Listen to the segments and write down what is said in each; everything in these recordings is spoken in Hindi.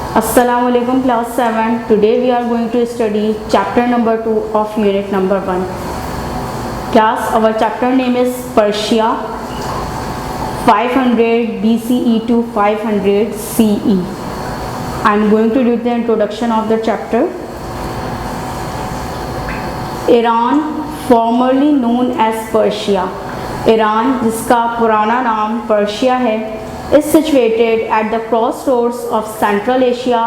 Assalamualaikum class 7. Today we are going to study chapter number 2 of unit number 1. Class, our chapter name is Persia 500 BCE to 500 CE. I am going to read the introduction of the chapter. Iran, formerly known as Persia. Iran, जिसका पुराना नाम पर्शिया है, is situated at the crossroads of Central Asia,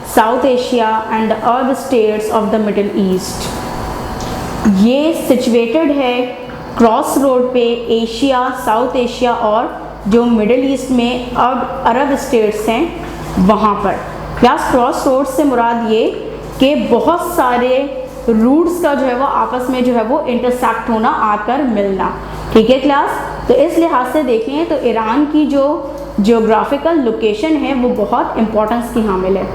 South Asia and the Arab states of the Middle East. ये situated है क्रॉस रोड पे एशिया, साउथ एशिया और जो मिडिल ईस्ट में अरब स्टेट्स हैं वहाँ पर। क्लास, क्रॉस रोड से मुराद ये कि बहुत सारे रूट्स का जो है वो आपस में जो है वो इंटरसेक्ट होना, आकर मिलना। ठीक है क्लास, तो इस लिहाज से देखें तो ईरान की जो जियोग्राफिकल लोकेशन है वो बहुत इम्पोर्टेंस की हामिल है।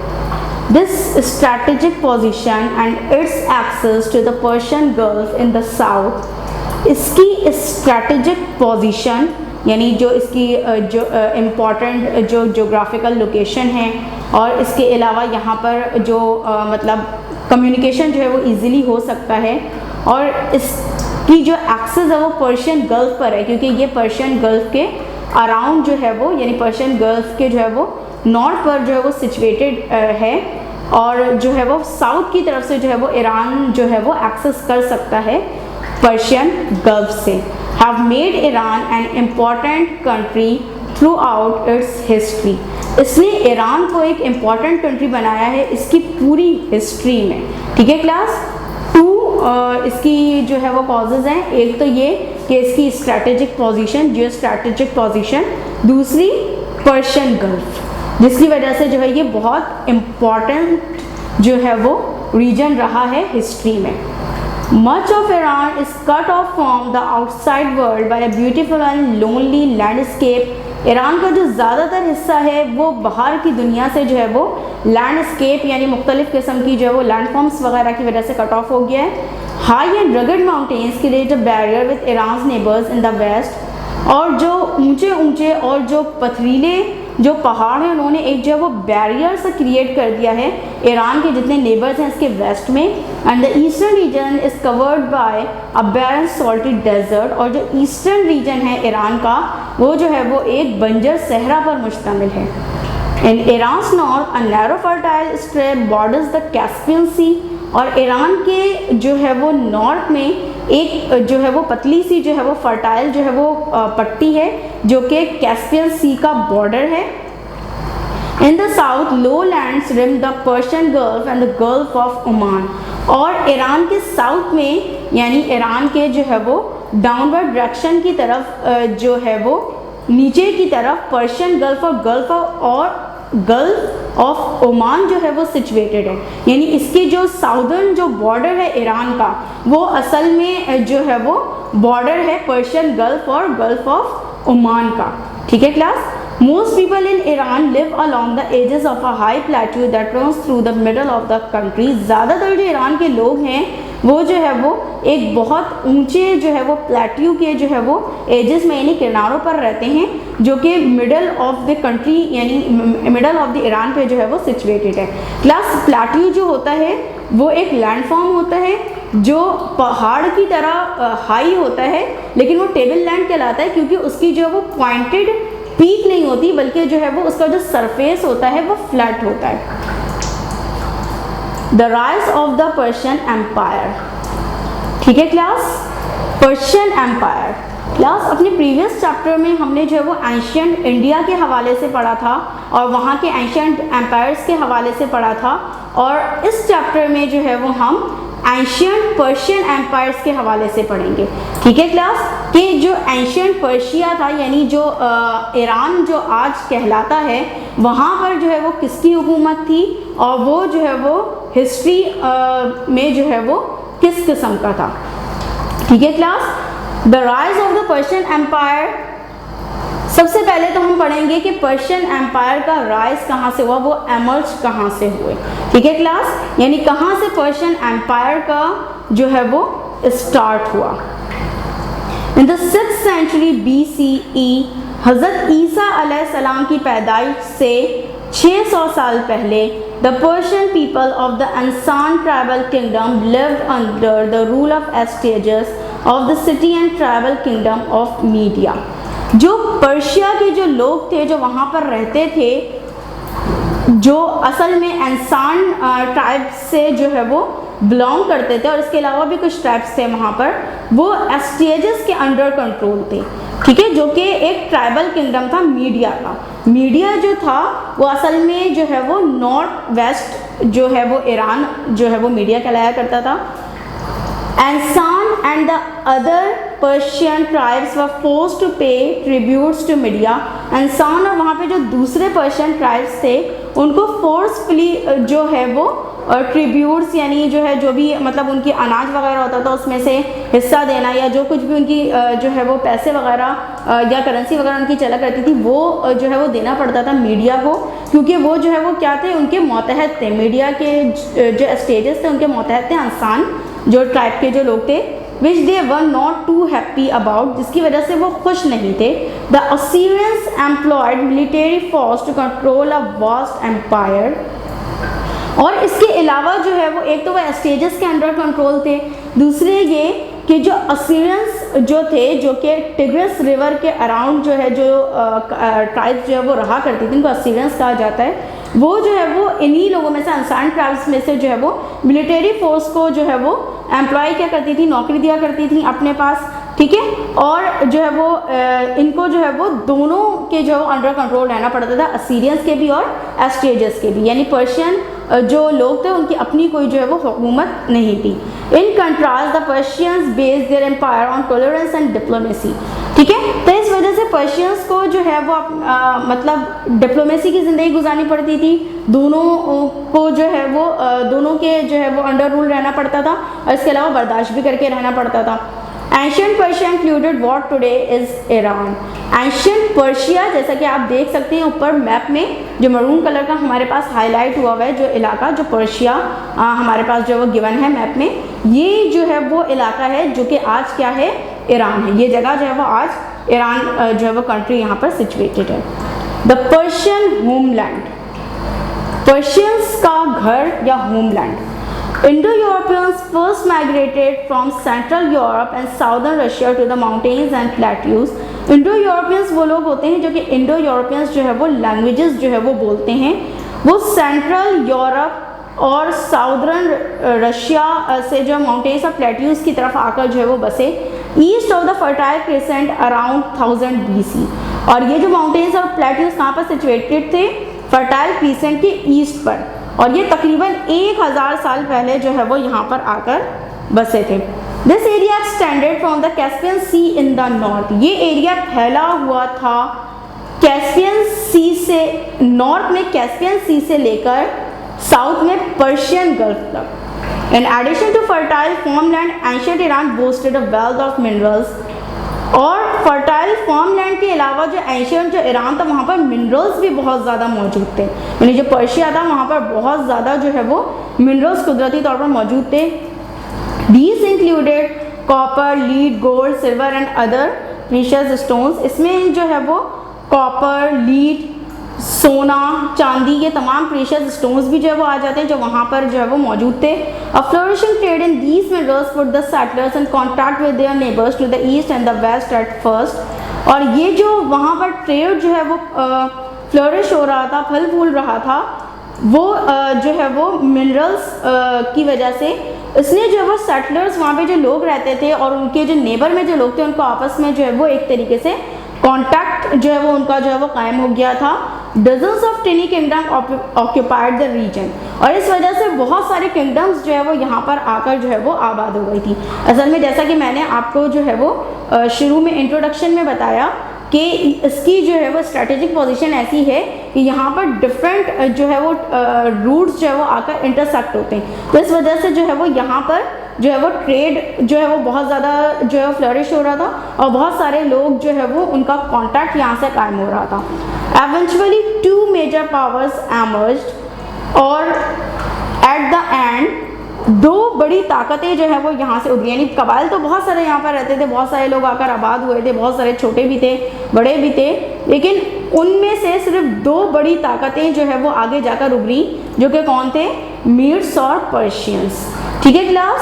This strategic position and its access to the Persian Gulf in the south, इसकी स्ट्रैटेजिक पोजीशन यानी जो इसकी जो इम्पॉर्टेंट जो जियोग्राफिकल लोकेशन है और इसके अलावा यहाँ पर जो मतलब कम्युनिकेशन जो है वो इजीली हो सकता है और इसकी जो एक्सेस है वो पर्शियन गल्फ पर है, क्योंकि ये पर्शियन गल्फ के अराउंड जो है वो यानी पर्शियन गल्फ के जो है वो नॉर्थ पर जो है वो सिचुएटेड है और जो है वो साउथ की तरफ से जो है वो ईरान जो है वो एक्सेस कर सकता है पर्शियन गल्फ से। Have made Iran an important country through out it's history, इसने ईरान को एक इम्पॉर्टेंट कंट्री बनाया है इसकी पूरी हिस्ट्री में। ठीक है क्लास, इसकी जो है वो कॉजेज़ हैं, एक तो ये कि इसकी स्ट्रैटेजिक पोजीशन, जियो स्ट्रैटेजिक पोजीशन, दूसरी पर्शियन गल्फ, जिसकी वजह से जो है ये बहुत इम्पॉर्टेंट जो है वो रीजन रहा है हिस्ट्री में। Much of Iran is cut off from the outside world by a beautiful and lonely landscape. Iran का जो ज़्यादातर हिस्सा है वो बाहर की दुनिया से जो है वो लैंडस्केप यानी मुख्तलिफ़ किस्म की जो है वो लैंडफॉर्म्स वगैरह की वजह से कट ऑफ हो गया है। High and rugged mountains create a barrier with Iran neighbours in the west, और जो ऊंचे ऊंचे और जो पथरीले जो पहाड़ हैं उन्होंने एक जो है वो बैरियर से क्रिएट कर दिया है ईरान के जितने नेबर्स हैं इसके वेस्ट में। And the eastern region is covered by a barren salty desert, और जो ईस्टर्न रीजन है ईरान का वो जो है वो एक बंजर सहरा पर मुश्तमिल है। In Iran north a narrow fertile strip borders the Caspian sea, और ईरान के जो है वो नॉर्थ में एक जो है वो पतली सी जो है वो फर्टाइल जो है वो पट्टी है जो कि कैस्पियन सी का बॉर्डर है। In the south lowlands rim the Persian Gulf and the Gulf of Oman, और ईरान के साउथ में यानी ईरान के जो है वो डाउनवर्ड डायरेक्शन की तरफ जो है वो नीचे की तरफ पर्शियन गल्फ और गल्फ ऑफ ओमान जो है वो सिचुएटेड है, यानी इसके जो साउदर्न जो बॉर्डर है ईरान का वो असल में जो है वो बॉर्डर है पर्शियन गल्फ और गल्फ ऑफ ओमान का। ठीक है class, most people in Iran live along the edges of a high plateau that runs through the middle of the country, ज़्यादातर जो ईरान के लोग हैं वो जो है वो एक बहुत ऊंचे जो है वो प्लेट्यू के जो है वो एजेस में यानी किनारों पर रहते हैं जो कि मिडल ऑफ द कंट्री यानी मिडल ऑफ द ईरान पे जो है वो सिचुएटेड है। क्लास, प्लेट्यू जो होता है वो एक लैंडफॉर्म होता है जो पहाड़ की तरह हाई होता है, लेकिन वो टेबल लैंड कहलाता है क्योंकि उसकी जो है वो पॉइंटेड पीक नहीं होती बल्कि जो है वो उसका जो सरफेस होता है वो फ्लैट होता है। The rise of the Persian empire. ठीक है क्लास, पर्शियन एम्पायर। क्लास, अपने प्रीवियस चैप्टर में हमने जो है वो एंशियंट इंडिया के हवाले से पढ़ा था और वहाँ के एंशियंट एम्पायर्स के हवाले से पढ़ा था, और इस चैप्टर में जो है वो हम एंशियंट पर्शियन एम्पायर्स के हवाले से पढ़ेंगे। ठीक है क्लास, कि जो एंशियंट पर्शिया था यानी जो ईरान जो आज कहलाता है वहाँ पर जो है वो किसकी हुकूमत थी और वो जो है वो हिस्ट्री में जो है वो किस किस्म का था। ठीक है class, the rise of the Persian empire. सबसे पहले तो हम पढ़ेंगे कि पर्शियन एम्पायर का राइज कहाँ से हुआ, वो एमर्ज कहाँ से हुए। ठीक है क्लास, यानी कहाँ से पर्शियन एम्पायर का जो है वो स्टार्ट हुआ। In the 6th century BCE हज़रत ईसा अलैहिस्सलाम की पैदाइश से 600 साल पहले the Persian people of the Anshan tribal kingdom lived under the rule of Astyages of the city and tribal kingdom of Media. जो पर्शिया के जो लोग थे जो वहाँ पर रहते थे, जो असल में अंसान ट्राइब से जो है वो बिलोंग करते थे, और इसके अलावा भी कुछ ट्राइब्स थे वहाँ पर, वो एस्टेजस के अंडर कंट्रोल थे, ठीक है, जो कि एक ट्राइबल किंगडम था मीडिया का। मीडिया जो था वो असल में जो है वो नॉर्थ वेस्ट जो है वो ईरान जो है वो मीडिया कहलाया करता था। Ansan and the other Persian tribes were forced to pay tributes to Media। Ansan और वहाँ पे जो दूसरे पर्शियन ट्राइब्स थे उनको फोर्सफुली जो है वो ट्रिब्यूट्स यानी जो है जो भी मतलब उनकी अनाज वगैरह होता था उसमें से हिस्सा देना, या जो कुछ भी उनकी जो है वो पैसे वगैरह या करेंसी वगैरह उनकी चला करती थी वो जो है वो देना पड़ता था मीडिया को, क्योंकि वो जो है वो क्या थे, उनके मोतहत थे। मीडिया के जो स्टेजेस थे उनके मोतहत थे अंसान जो ट्राइब के जो लोग थे, which they were not too happy about, जिसकी वजह से वो खुश नहीं थे। The Assyrians employed military force to control a vast empire. और इसके अलावा जो है वो एक तो वो एस्टेजस के अंडर कंट्रोल थे, दूसरे ये कि जो असीरियंस जो थे जो कि टिग्रिस रिवर के अराउंड जो है जो ट्राइब्स जो है वो रहा करती थी, उनको असीरियंस कहा जाता है, वो जो है वो इन्हीं लोगों में से अंसान ट्राइब्स में से जो है वो मिलिट्री फोर्स को जो है वो एम्प्लॉय क्या करती थी, नौकरी दिया करती थी अपने पास, ठीक है। और जो है वो इनको जो है वो दोनों के जो अंडर कंट्रोल रहना पड़ता था, असीरियंस के भी और एस्टेजस के भी, यानी पर्शियन जो लोग थे उनकी अपनी कोई जो है वो हुकूमत नहीं थी। In contrast the Persians based their empire on tolerance and diplomacy, ठीक है। तो इस वजह से पर्शियंस को जो है वो मतलब डिप्लोमेसी की ज़िंदगी गुजारनी पड़ती थी, दोनों को जो है वो दोनों के जो है वो अंडर रूल रहना पड़ता था, और इसके अलावा बर्दाश्त भी करके रहना पड़ता था। Ancient Persia included what today is Iran. Ancient Persia, जैसा कि आप देख सकते हैं ऊपर मैप में जो मरून कलर का हमारे पास हाईलाइट हुआ हुआ है, जो इलाका जो पर्शिया हमारे पास जो वो गिवन है मैप में, ये जो है वो इलाका है जो कि आज क्या है, ईरान है। ये जगह जो है वो आज ईरान जो है वो कंट्री यहाँ पर सिचुएटेड है। द पर्शियन होमलैंड, पर्शियंस का घर या homeland. Indo-Europeans first migrated from Central Europe and Southern Russia to the mountains and plateaus। Indo-Europeans वो लोग होते हैं जो कि Indo-Europeans जो है वो लैंग्वेजेस जो है वो बोलते हैं, वो सेंट्रल यूरोप और साउदर्न रशिया से जो माउंटेन्स और प्लेट्यूज की तरफ आकर जो है वो बसे east of the fertile crescent around 1000 BC। और ये जो माउंटेन्स और प्लेट्यूज कहाँ पर सिचुएटेड थे, फर्टाइल क्रेसेंट के ईस्ट पर, और ये तकरीबन 1000 साल पहले जो है वो यहाँ पर आकर बसे थे। This area extended from the Caspian Sea in the north. ये एरिया फैला हुआ था कैस्पियन सी से, नॉर्थ में कैस्पियन सी से लेकर साउथ में पर्शियन गल्फ तक। In addition to fertile farmland, ancient Iran boasted a wealth of minerals. और फर्टाइल फॉर्मलैंड के अलावा जो एंशिएंट जो ईरान था वहाँ पर मिनरल्स भी बहुत ज़्यादा मौजूद थे, यानी जो पर्शिया था वहाँ पर बहुत ज़्यादा जो है वो मिनरल्स कुदरती तौर पर मौजूद थे। These included copper, lead, gold, silver and other precious stones. इसमें जो है वो कॉपर, लीड, सोना, चांदी, ये तमाम प्रीशियस स्टोन्स भी जो है वो आ जाते हैं जो वहाँ पर जो है वो मौजूद थे। A flourishing trade in these minerals put the settlers in contact with their neighbours to the east and the west at first. और ये जो वहाँ पर ट्रेड जो है वो फ्लोरिश हो रहा था, फल फूल रहा था, वो जो है वो मिनरल्स की वजह से इसने जो है वो सेटलर्स वहाँ पे जो लोग रहते थे और उनके जो नेबर में जो लोग थे उनको आपस में जो है वो एक तरीके से कॉन्टैक्ट जो है वो उनका जो है वो कायम हो गया था। Dozens of tiny kingdom occupied the region, और इस वजह से बहुत सारे किंगडम्स जो है वो यहाँ पर आकर जो है वो आबाद हो गई थी। असल में जैसा कि मैंने आपको जो है वो शुरू में इंट्रोडक्शन में बताया कि इसकी जो है वो स्ट्रेटेजिक पोजीशन ऐसी है कि यहाँ पर डिफरेंट जो है वो रूट्स जो है वो आकर इंटरसेक्ट होते हैं, तो इस वजह से जो है वो यहाँ पर जो है वो ट्रेड जो है वो बहुत ज़्यादा जो है फ्लरिश हो रहा था और बहुत सारे लोग जो है वो उनका कॉन्टैक्ट यहाँ से कायम हो रहा था। एवेंचुअली 2 मेजर पावर्स एमर्ज्ड, और एट द एंड 2 बड़ी बड़ी ताकतें जो है वो यहाँ से उभरी, यानी कबाइल तो बहुत सारे यहाँ पर रहते थे, बहुत सारे लोग आकर आबाद हुए थे, बहुत सारे छोटे भी थे बड़े भी थे, लेकिन उनमें से सिर्फ 2 बड़ी ताकतें जो है वो आगे जाकर उभरी, जो कि कौन थे? मीड्स और पर्शियंस। ठीक है क्लास,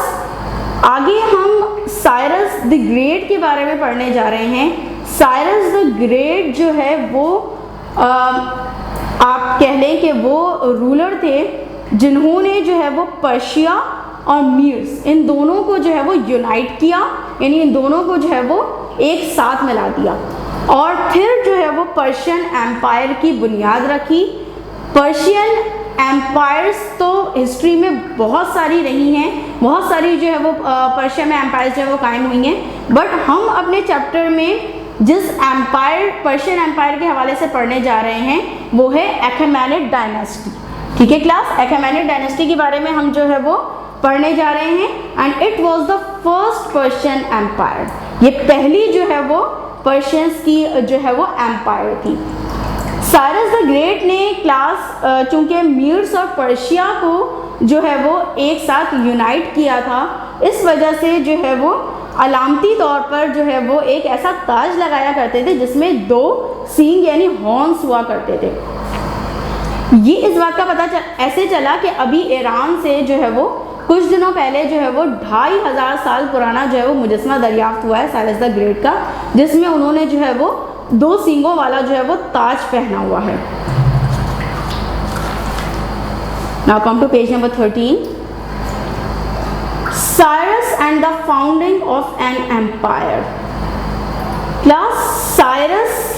आगे हम साइरस द ग्रेट के बारे में पढ़ने जा रहे हैं। साइरस द ग्रेट जो है वो आप कह लें कि वो रूलर थे जिन्होंने जो है वो पर्शिया और मीड्स इन दोनों को जो है वो यूनाइट किया, यानी इन दोनों को जो है वो एक साथ मिला दिया और फिर जो है वो पर्शियन एम्पायर की बुनियाद रखी। पर्शियन एम्पायर्स तो हिस्ट्री में बहुत सारी रही हैं, बहुत सारी जो है वो पर्शिया में एम्पायर्स जो है वो कायम हुई हैं, बट हम अपने चैप्टर में जिस एम्पायर पर्शियन एम्पायर के हवाले से पढ़ने जा रहे हैं वो है अखेमेनिड डायनेस्टी। ठीक है क्लास, अखेमेनिड डायनेस्टी के बारे में हम जो है वो पढ़ने जा रहे हैं and it was the first Persian empire. ये पहली जो है वो पर्शियंस की जो है वो एम्पायर थी। साइरस द ग्रेट ने क्लास चूंकि मीड्स और पर्शिया को जो है वो एक साथ यूनाइट किया था, इस वजह से जो है वो अलामती तौर पर जो है वो एक ऐसा ताज लगाया करते थे जिसमें 2 सींग यानी हॉर्न्स हुआ करते थे। ये इस बात का पता ऐसे चला कि अभी ईरान से जो है वो कुछ दिनों पहले जो है वो 2500 साल पुराना जो है वो मुजस्मा दरियाफ्त हुआ है साइरस द ग्रेट का, जिसमें उन्होंने जो है वो 2 सींगों वाला जो है वो ताज पहना हुआ है। Now come to page number 13। Cyrus and the founding of an empire. Class, Cyrus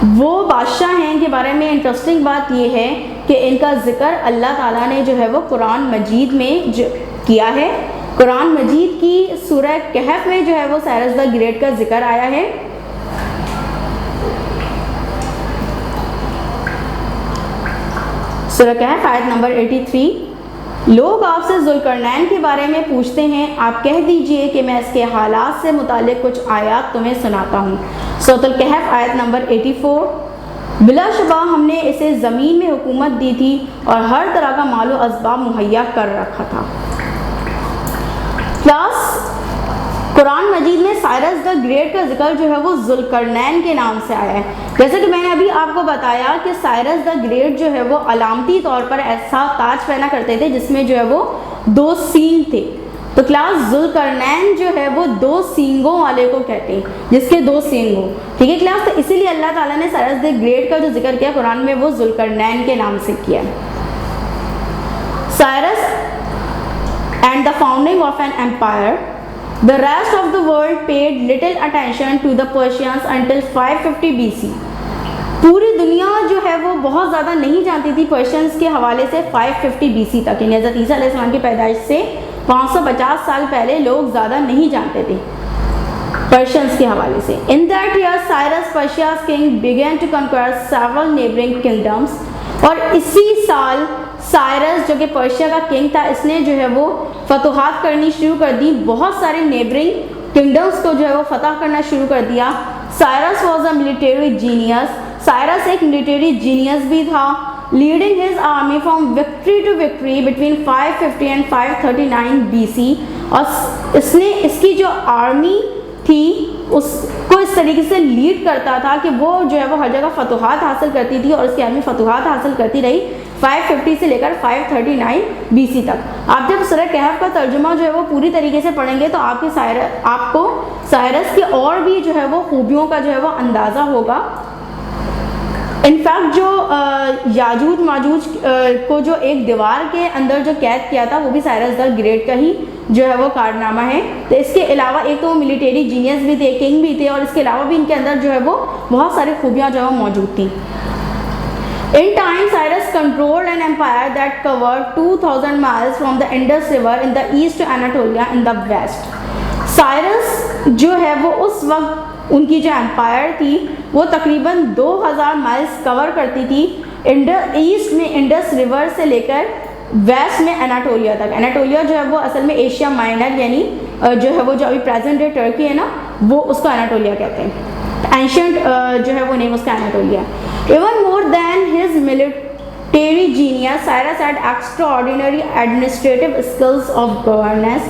वो बादशाह हैं इनके बारे में इंटरेस्टिंग बात ये है कि इनका जिक्र अल्लाह ताला ने जो है वो कुरान मजीद में किया है। कुरान मजीद की सूरह कहफ में जो है वो साइरस द ग्रेट का जिक्र आया है। सूरह कहफ आयत नंबर 83। लोग आपसे जुल्करनैन के बारे में पूछते हैं, आप कह दीजिए कि मैं इसके हालात से मुतालिक कुछ आयात तुम्हें सुनाता हूँ। सूरह कहफ आयत नंबर 84। बिलाशुबा हमने इसे ज़मीन में हुकूमत दी थी और हर तरह का मालो असबाब मुहैया कर रखा था। क्लास, कुरान मजीद में साइरस द ग्रेट का जिक्र जो है वो जुल्करनैन के नाम से आया है। जैसे कि मैंने अभी आपको बताया कि साइरस द ग्रेट जो है वो अलामती तौर पर ऐसा ताज पहना करते थे जिसमें जो है वो 2 सींग थे। तो क्लास, जुल्करनैन जो है वो 2 सींगों वाले को कहते हैं, जिसके 2 सींग हो। ठीक है क्लास, तो इसीलिए अल्लाह ताला ने साइरस द ग्रेट का जो जिक्र किया कुरान में वो जुल्करनैन के नाम से किया। Cyrus and the founding of an empire. The rest of the world paid little attention to the Persians until 550 BC. पूरी दुनिया जो है वो बहुत ज़्यादा नहीं जानती थी पर्शियंस के हवाले से 550 BC तक, यानी हज़रत ईसा अलैहिस्सलाम की पैदाइश से 550 साल पहले लोग ज़्यादा नहीं जानते थे पर्शियंस के हवाले से। In that year, Cyrus, Persia's king, began to conquer several neighboring kingdoms. और इसी साल साइरस जो कि पर्शिया का किंग था, इसने जो है वो फतुहात करनी शुरू कर दी, बहुत सारे नेबरिंग किंगडम्स को जो है वो फतह करना शुरू कर दिया। Cyrus was a military genius. Cyrus एक मिलिटरी जीनियस भी था, leading his army from victory to victory between 550 and 539 BC। और इसने इसकी जो आर्मी थी उसको इस तरीके से लीड करता था कि वो जो है वो हर जगह फतुहात हासिल करती थी और इसकी आर्मी फतुहात हासिल करती रही 550 से लेकर 539 BC तक। आप जब सूरह कहफ का तर्जुमा जो है वो पूरी तरीके से पढ़ेंगे तो आपको साइरस की और भी जो है वो खूबियों का जो है वो अंदाज़ा होगा। इनफैक्ट जो याजूज माजूज को जो एक दीवार के अंदर जो कैद किया था वो भी साइरस द ग्रेट का ही जो है वो कारनामा है। तो इसके अलावा एक तो मिलिटरी जीनियस भी थे, किंग भी थे, और इसके अलावा भी इनके अंदर जो है वो बहुत सारी खूबियाँ जो है वो मौजूद थी। In time, Cyrus controlled an empire that covered 2000 miles from the Indus River in the east to Anatolia in the west. Cyrus जो है वो उस वक्त उनकी जो एम्पायर थी वो तकरीबन 2000 माइल्स कवर करती थी, ईस्ट में इंडस रिवर से लेकर वेस्ट में एनाटोलिया तक। एनाटोलिया जो है वो असल में एशिया माइनर यानी जो है वो जो अभी प्रेजेंट डे टर्की है ना, वो उसको एनाटोलिया कहते हैं। एंशियंट जो है वो नेम उसका Anatolia. Even more than his military genius, Cyrus had extraordinary administrative skills of governance.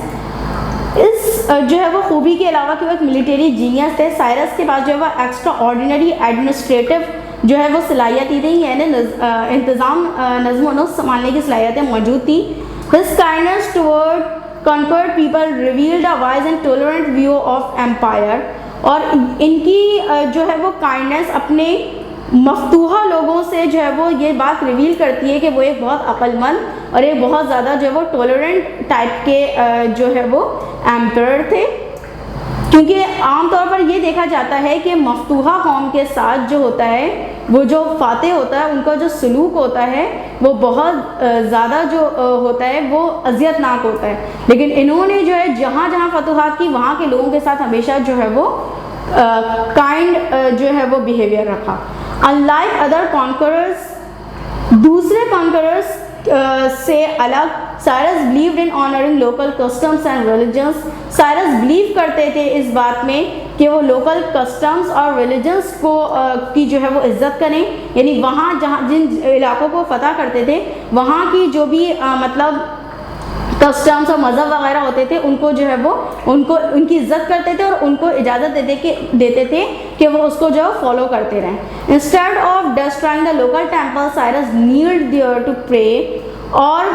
इस जो है वो खूबी के अलावा कि वो एक मिलिट्री जीनियस थे, साइरस के पास जो है वो एक्स्ट्रा ऑर्डिनरी एडमिनिस्ट्रेटिव जो है वो सलाहियतें थी, यानी इंतज़ाम नज़्म व नस्क़ संभालने की सलाहियतें मौजूद थी. His kindness toward conquered people revealed a wise and tolerant view of empire. और इनकी जो है वो काइंडनेस अपने मफ्तूहा लोगों से जो है वो ये बात रिवील करती है कि वो एक बहुत अक्लमंद और एक बहुत ज़्यादा जो है वो टॉलरेंट टाइप के जो है वो एम्परर थे. क्योंकि आमतौर पर ये देखा जाता है कि मफ्तूहा कौम के साथ जो होता है, वो जो फातेह होता है, उनका जो सलूक होता है वो बहुत ज़्यादा जो होता है वो अजियतनाक होता है. लेकिन इन्होंने जो है जहाँ जहाँ फतूहात की वहाँ के लोगों के साथ हमेशा जो है वो काइंड जो है वो बिहेवियर रखा. अनलाइक अदर कॉन्करर्स, दूसरे कॉन्करर्स से अलग, Cyrus believed in honouring local customs and religions. Cyrus believe करते थे इस बात में कि वो लोकल कस्टम्स और रिलीजन्स को की जो है वो इज़्ज़त करें, यानी वहाँ जहाँ जिन इलाकों को फतह करते थे वहाँ की जो भी मतलब कस्टम्स और मज़हब वगैरह होते थे उनको जो है वो उनको उनकी इज्जत करते थे और उनको इजाज़त देते थे कि वो उसको जो है फॉलो करते रहें. Instead of destroying the local temple, Cyrus kneeled there to pray. और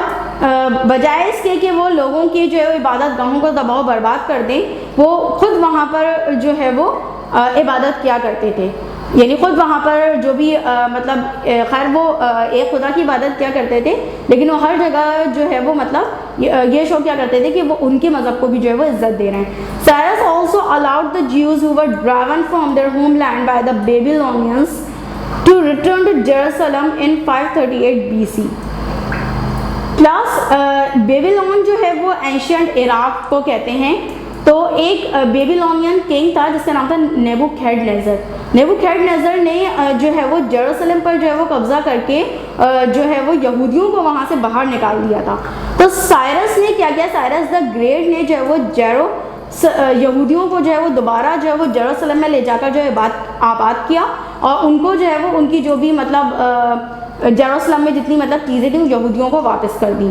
बजाय इसके कि वो लोगों की जो है इबादत गाहों को दबाव बर्बाद कर दें, वो खुद वहाँ पर जो है वो इबादत किया करते थे. यानी ख़ुद वहाँ पर जो भी मतलब खैर वो एक खुदा की इबादत क्या करते थे, लेकिन वो हर जगह जो है वो मतलब ये शो क्या करते थे कि वो उनके मज़हब को भी जो है वो इज़्ज़त दे रहे हैं. Cyrus also allowed the Jews who were driven from their homeland by the Babylonians to return to Jerusalem in 538 BC. Plus Babylon जो है वो एंशियंट इराक को कहते हैं. तो एक बेबीलोनियन किंग था जिसका नाम था नेबुकदनेस्सर. नेबुकदनेस्सर ने जो है वो जेरूसलम पर जो है वो कब्ज़ा करके जो है वो यहूदियों को वहाँ से बाहर निकाल दिया था. तो साइरस ने क्या किया, साइरस द ग्रेट ने जो है वो यहूदियों को जो है वो दोबारा जो है वो जेरूसलम में ले जाकर जो है आबाद किया और उनको जो है वो उनकी जो भी मतलब जेरूसलम में जितनी मतलब चीज़ें थी यहूदियों को वापस कर दी.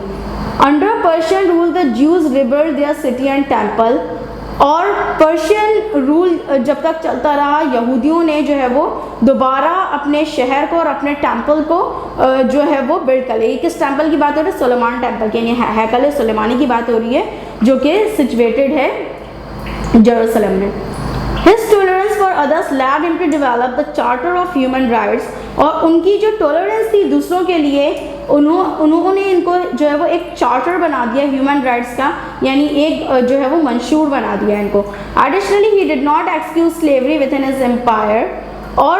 Under Persian rule the Jews rebuild their city and temple. और पर्शियन रूल जब तक चलता रहा, यहूदियों ने जो है वो दोबारा अपने शहर को और अपने टेम्पल को जो है वो बिल्ड कर लिया. किस टेम्पल की बात हो रही है? सुलेमान टेम्पल की, यानी हैकल सुलेमानी की बात हो रही है जो कि सिचुएटेड है जेरूसलम में. His tolerance for others led him to develop the Charter of Human Rights. और उनकी जो टॉलरेंस थी दूसरों के लिए, उन्होंने इनको जो है वो एक चार्टर बना दिया ह्यूमन राइट्स का, यानी एक जो है वो मंशूर बना दिया इनको. Additionally he did not excuse slavery within his empire. और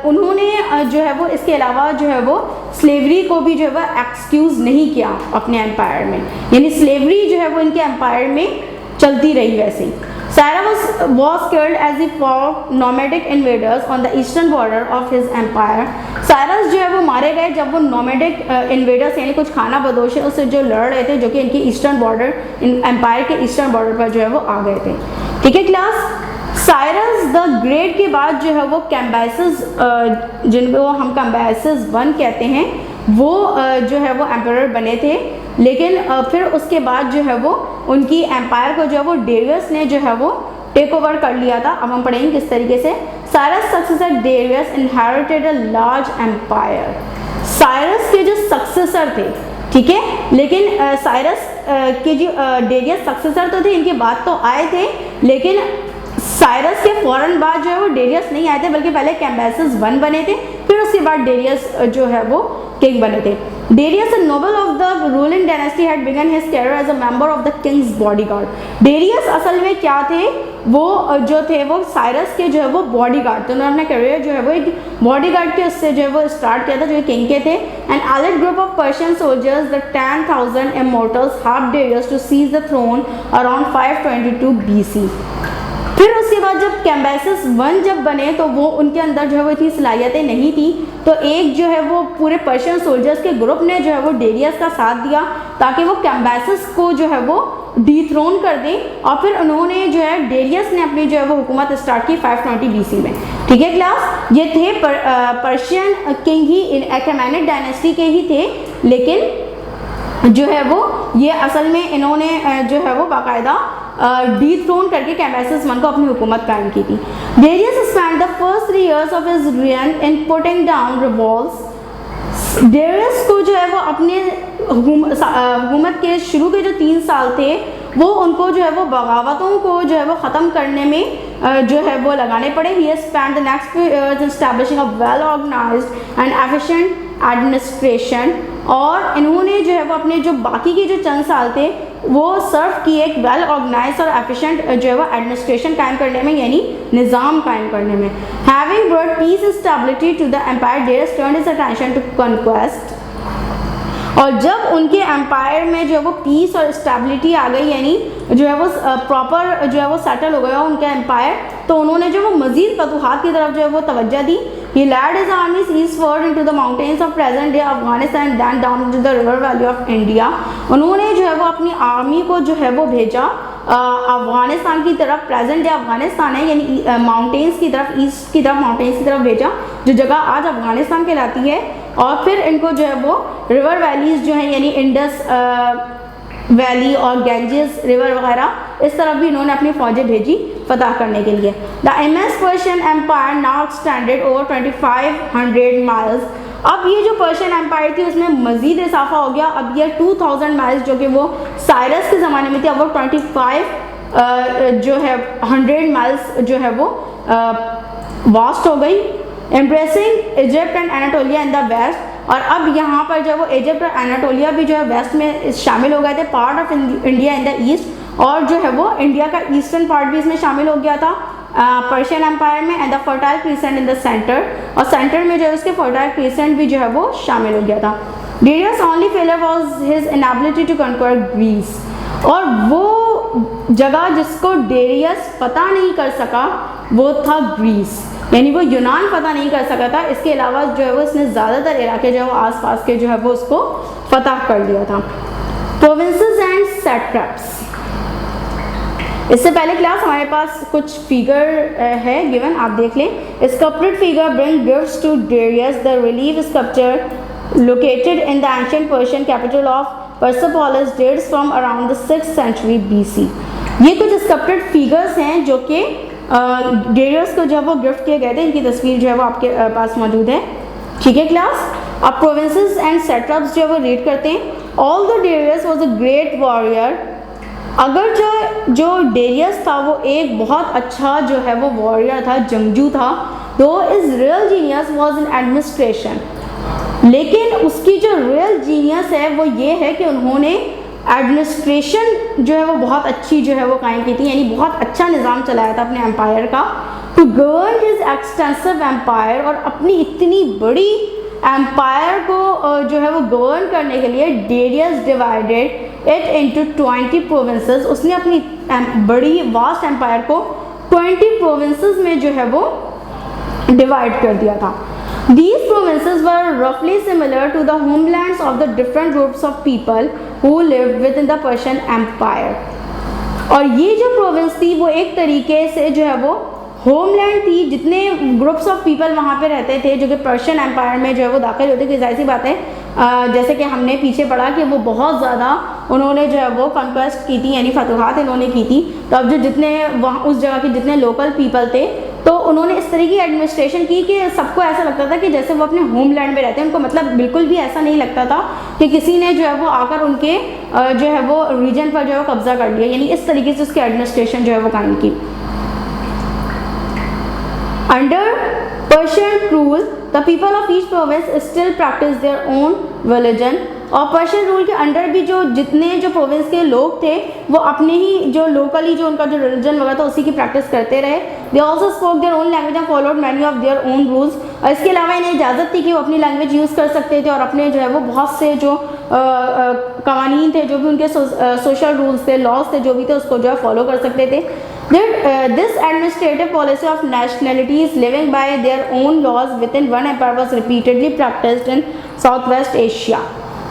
उन्होंने जो है वो इसके अलावा जो है वो स्लेवरी को भी जो है वो एक्सक्यूज़ नहीं किया अपने एम्पायर में, यानी स्लेवरी जो है वो इनके एम्पायर में चलती रही वैसे ही. Cyrus was killed as he fought nomadic invaders on the eastern border of his empire. Cyrus जो है वो मारे गए जब वो nomadic invaders यानी कुछ खाना बदोशों से जो लड़ रहे थे, जो कि इनकी ईस्टर्न बॉर्डर एम्पायर के ईस्टर्न बॉर्डर पर जो है वो आ गए थे. ठीक है क्लास. साइरस द ग्रेट के बाद जो है वो कैम्बिसेस, जिनको हम कैम्बिसेस 1 कहते हैं, वो जो है वो एम्परर बने थे. लेकिन फिर उसके बाद जो है वो उनकी एम्पायर को जो है वो डेरियस ने जो है वो टेक ओवर कर लिया था. अब हम पढ़ेंगे किस तरीके से. Cyrus successor Darius inherited a large empire. Cyrus के जो सक्सेसर थे, ठीक है, लेकिन साइरस के जो डेरियस सक्सेसर तो थे, इनके बाद तो आए थे, लेकिन साइरस के फ़ौरन बाद जो है वो डेरियस नहीं आए थे, बल्कि पहले कैम्बिसेस 1 बने थे, फिर उसके बाद डेरियस जो है वो किंग बने थे. Darius, a noble of the ruling dynasty, had begun his career as a member of the king's bodyguard. Darius असल में क्या थे, वो जो थे वो साइरस के जो है वो बॉडीगार्ड थे. उन्होंने अपना करियर जो है वो एक बॉडीगार्ड के उससे जो है वो स्टार्ट किया था, जो किंग के थे. And allied group of Persian soldiers, the 10,000 immortals, helped Darius to seize the throne around 522 BC. फिर उसके बाद जब कैम्बिसेस 1 जब बने तो वो उनके अंदर जो है वो इतनी सलाहियतें नहीं थी, तो एक जो है वो पूरे पर्शियन सोल्जर्स के ग्रुप ने जो है वो डेरियस का साथ दिया ताकि वो कैम्बिसेस को जो है वो डिथ्रोन कर दें। और फिर उन्होंने जो है डेरियस ने अपनी जो है वो हुकूमत स्टार्ट की 520 BC में। ठीक है क्लास, ये थे पर्शियन किंग ही, अकेमेनिड डायनेस्टी के ही थे, लेकिन जो है वो ये असल में इन्होंने जो है वो बाकायदा डिथ्रोन करके कैम्बिसेस I को अपनी हुकूमत कायम की थी। Darius spend the first 3 years of his reign in putting down revolts. Darius को जो है वो अपने हुकूमत के शुरू के जो 3 साल थे वो उनको जो है वो बगावतों को जो है वो ख़त्म करने में जो है वो लगाने पड़े। He spend the next few years establishing a well organised and efficient administration. और इन्होंने जो है वो अपने जो बाकी के जो चंद साल थे वो सर्व किए एक वेल ऑर्गेनाइज और एफिशिएंट जो है वो एडमिनिस्ट्रेशन कायम करने में, यानी निज़ाम कायम करने में। Having brought peace stability to the empire, Darius turned his attention to conquest. और जब उनके एम्पायर में जो है वो पीस और स्टेबिलिटी आ गई, यानी जो है वो प्रॉपर जो है वो सेटल हो गया उनका एम्पायर, तो उन्होंने जो वो मज़ीद फतूहात की तरफ जो है वो तवज्जो दी। He led his armies eastward into the mountains of present day Afghanistan and then down into the river valley of India। उन्होंने जो है वो अपनी आर्मी को जो है वो भेजा अफगानिस्तान की तरफ, प्रेजेंट डे अफगानिस्तान है, यानी माउंटेन्स की तरफ, ईस्ट की तरफ माउंटेन्स की तरफ भेजा, जो जगह आज अफगानिस्तान कहलाती है। और फिर इनको जो है वो रिवर वैलीज जो है, यानी इंडस वैली और गैंजेस रिवर वगैरह, इस तरफ भी इन्होंने अपनी फौजें भेजी फतह करने के लिए। The immense Persian empire now extended over 2500 miles. अब ये जो पर्शियन एम्पायर थी उसमें मज़ीद इजाफा हो गया। अब ये 2000 माइल्स जो कि वो साइरस के ज़माने में थी, अब वो 25 जो है 100 माइल्स जो है वो वास्ट हो गई। Embracing Egypt and Anatolia in the west. और अब यहाँ पर जो है वो इजिप्ट और एनाटोलिया भी जो है वेस्ट में शामिल हो गए थे, part of India in the east. और जो है वो इंडिया का ईस्टर्न पार्ट भी इसमें शामिल हो गया था पर्शियन एम्पायर में। And the fertile crescent in the centre, और सेंटर में जो है उसके फर्टाइल क्रीसेंट भी जो है वो शामिल हो गया था। Darius only failure was his inability to conquer Greece. और वो जगह जिसको डेरियस पता नहीं कर सका वो था ग्रीस, यानी वो यूनान पता नहीं कर सका था। इसके अलावा जो है वो इसने ज़्यादातर इलाके जो है वो आसपास के जो है वो उसको फतह कर लिया था। Provinces and satraps. इससे पहले क्लास हमारे पास कुछ फिगर है गिवन, आप देख लें। Sculpted figure bring gifts to Darius. The relief sculpture located in the ancient Persian capital of Persepolis dates from around the 6th century BC। ये कुछ स्कल्प्टेड फिगर्स हैं जो कि डेरियस को जब वो गिफ्ट किए गए थे, इनकी तस्वीर जो है वो आपके पास मौजूद है। ठीक है क्लास, अब प्रोविंसेस एंड सेटअप्स जो है वो रीड करते हैं। All the Darius was a great warrior. अगर जो डेरियस था वो एक बहुत अच्छा जो है वो वॉरियर था, जंगजू था, तो is real genius was in administration. लेकिन उसकी जो रियल जीनियस है वो ये है कि उन्होंने एडमिनिस्ट्रेशन जो है वो बहुत अच्छी जो है वो कायम की थी, यानी बहुत अच्छा निज़ाम चलाया था अपने एम्पायर का। To govern his extensive empire, और अपनी इतनी बड़ी एम्पायर को जो है वो गवर्न करने के लिए Darius divided it into 20 provinces. उसने अपनी बड़ी वास्ट एम्पायर को 20 प्रोविंसेस में जो है वो डिवाइड कर दिया था। These provinces were roughly similar to the homelands of the different groups of people who lived within the Persian Empire। और ये जो प्रोविंस थी वो एक तरीके से जो है वो होमलैंड थी, जितने ग्रुप्स ऑफ पीपल वहाँ पे रहते थे जो कि पर्शियन एम्पायर में जो है वो दाखिल होते थे। जाहिर सी बात है, जैसे कि हमने पीछे पढ़ा कि वो बहुत ज़्यादा उन्होंने जो है वो कॉन्क्वेस्ट की थी, यानी फतूहात इन्होंने की थी। तो अब जो जितने वहाँ उस जगह के जितने लोकल पीपल थे, तो उन्होंने इस तरह की एडमिनिस्ट्रेशन की कि सबको ऐसा लगता था कि जैसे वो अपने होमलैंड में रहते हैं। उनको मतलब बिल्कुल भी ऐसा नहीं लगता था कि किसी ने जो है वो आकर उनके जो है वो रीजन पर जो है वो कब्जा कर लिया, यानी इस तरीके से उसकी एडमिनिस्ट्रेशन जो है वो कायम की। Under Persian rule, the people of each province still practice their own religion। और पर्शियन रूल के अंडर भी जो जितने जो प्रोविंस के लोग थे वो अपने ही जो लोकली जो उनका जो रिलीजन वगैरह था उसी की प्रैक्टिस करते रहे। They also spoke their own language and followed many of their own rules. और इसके अलावा इन्हें इजाज़त थी कि वो अपनी लैंग्वेज यूज़ कर सकते थे और अपने जो है वो बहुत से जो कवानीन थे, जो भी उनके सोशल रूल्स थे, लॉज थे, जो भी थे उसको जो है फॉलो कर सकते थे। This administrative policy of nationalities living by their own laws within one empire was repeatedly practiced in Southwest Asia।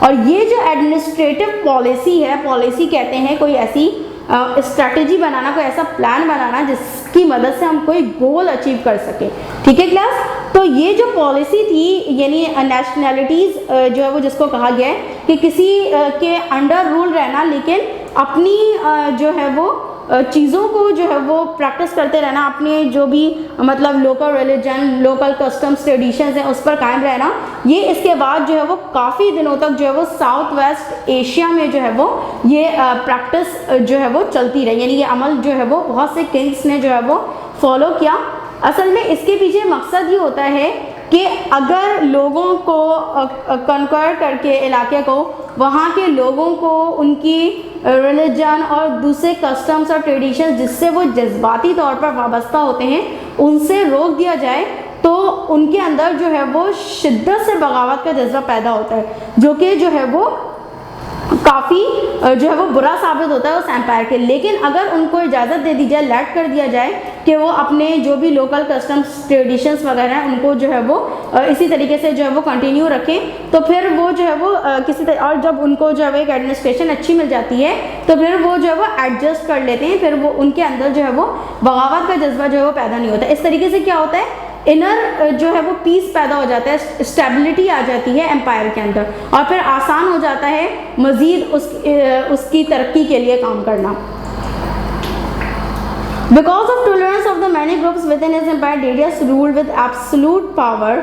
और ये जो एडमिनिस्ट्रेटिव पॉलिसी है, पॉलिसी कहते हैं कोई ऐसी स्ट्रैटेजी बनाना, कोई ऐसा प्लान बनाना जिसकी मदद से हम कोई गोल अचीव कर सके। ठीक है क्लास, तो ये जो पॉलिसी थी यानी नेशनैलिटीज़ जो है वो जिसको कहा गया है कि किसी के अंडर रूल रहना, लेकिन अपनी जो है वो चीज़ों को जो है वो प्रैक्टिस करते रहना, अपने जो भी मतलब local religion, local customs, traditions हैं उस पर कायम रहना। ये इसके बाद जो है वो काफ़ी दिनों तक जो है वो साउथ वेस्ट एशिया में जो है वो ये प्रैक्टिस जो है वो चलती रही, यानी ये अमल जो है वो बहुत से किंग्स ने जो है वो फॉलो किया। असल में इसके पीछे मकसद ये होता है कि अगर लोगों को कन्क्वायर करके इलाके को, वहाँ के लोगों को उनकी रिलीजन और दूसरे कस्टम्स और ट्रेडिशंस जिससे वो जज्बाती तौर पर वाबस्ता होते हैं उनसे रोक दिया जाए, तो उनके अंदर जो है वो शिद्दत से बगावत का जज्बा पैदा होता है, जो कि जो है वो काफ़ी जो है वो बुरा साबित होता है उस एम्पायर के। लेकिन अगर उनको इजाज़त दे दी जाए, लेट कर दिया जाए कि वो अपने जो भी लोकल कस्टम्स, ट्रेडिशंस वगैरह हैं उनको जो है वो इसी तरीके से जो है वो कंटिन्यू रखें, तो फिर वो जो है वो और जब उनको जो है वो एक एडमिनिस्ट्रेशन अच्छी मिल जाती है तो फिर वो जो है वो एडजस्ट कर लेते हैं, फिर वो उनके अंदर जो है वो बगावत का जज्बा जो है वो पैदा नहीं होता। इस तरीके से क्या होता है, इनर जो है वो पीस पैदा हो जाता है, स्टेबिलिटी आ जाती है एम्पायर के अंदर, और फिर आसान हो जाता है मज़ीद उसकी तरक्की के लिए काम करना। Because of tolerance of the many groups within his empire, Darius ruled with absolute power।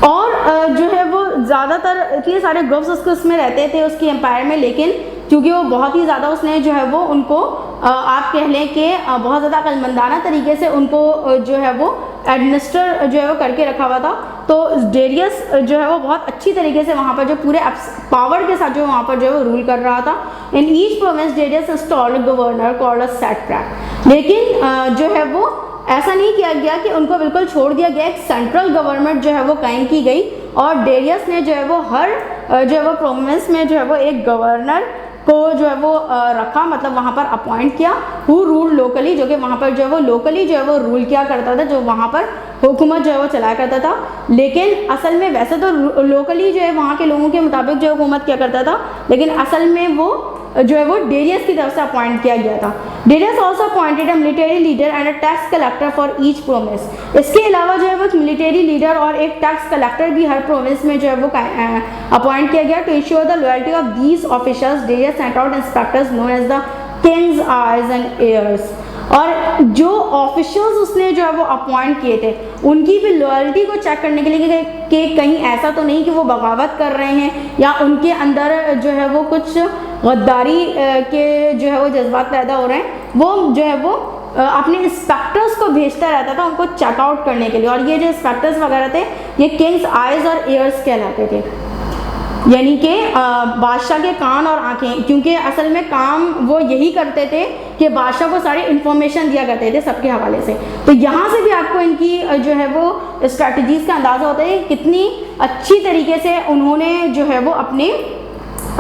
और जो है वो ज़्यादातर इतने सारे ग्रुप्स उसमें रहते थे उसकी एम्पायर में, लेकिन क्योंकि वो बहुत ही ज़्यादा उसने जो है वो उनको आप कह लें कि बहुत ज़्यादा अक्लमंदाना तरीके से उनको जो है वो एडमिनिस्टर जो है वो करके रखा हुआ था, तो डेरियस जो है वो बहुत अच्छी तरीके से वहाँ पर जो पूरे पावर के साथ जो वहाँ पर जो है वो रूल कर रहा था। In each province Darius installed governor called a satrap. लेकिन जो है वो ऐसा नहीं किया गया कि उनको बिल्कुल छोड़ दिया गया, एक सेंट्रल गवर्नमेंट जो है वो कायम की गई और डेरियस ने जो है वो हर जो है वो प्रोविंस में जो है वो एक गवर्नर को जो है वो रखा, मतलब वहाँ पर अपॉइंट किया, हु रूल लोकली, जो कि वहाँ पर जो है वो लोकली जो है वो रूल किया करता था, जो वहाँ पर हुकूमत जो है वो चलाया करता था। लेकिन असल में वैसे तो लोकली जो है वहाँ के लोगों के मुताबिक जो हुकूमत किया करता था, लेकिन असल में वो जो है वो डेरियस की तरफ से अपॉइंट किया गया था। Darius also appointed a military leader and a tax collector for each province. इसके अलावा जो है वो मिलिट्री लीडर और एक टैक्स कलेक्टर भी हर प्रोविंस में जो है वो अपॉइंट किया गया। To ensure the loyalty of these officers, Darius sent out inspectors known as the king's eyes and ears. और जो ऑफिशियल्स उसने जो है वो अपॉइंट किए थे उनकी भी लॉयल्टी को चेक करने के लिए कि कहीं ऐसा तो नहीं कि वो बगावत कर रहे हैं या उनके अंदर जो है वो कुछ गद्दारी के जो है वो जज्बात पैदा हो रहे हैं, वो जो है वो अपने इंस्पेक्टर्स को भेजता रहता था उनको चेकआउट करने के लिए। और ये जो इंस्पेक्टर्स वगैरह थे ये किंग्स आइज और एयर्स कहलाते थे, यानी कि बादशाह के कान और आंखें, क्योंकि असल में काम वो यही करते थे कि बादशाह को सारी इन्फॉर्मेशन दिया करते थे सबके हवाले से। तो यहाँ से भी आपको इनकी जो है वो स्ट्रैटेजीज़ का अंदाज़ा होता है कितनी अच्छी तरीके से उन्होंने जो है वो अपने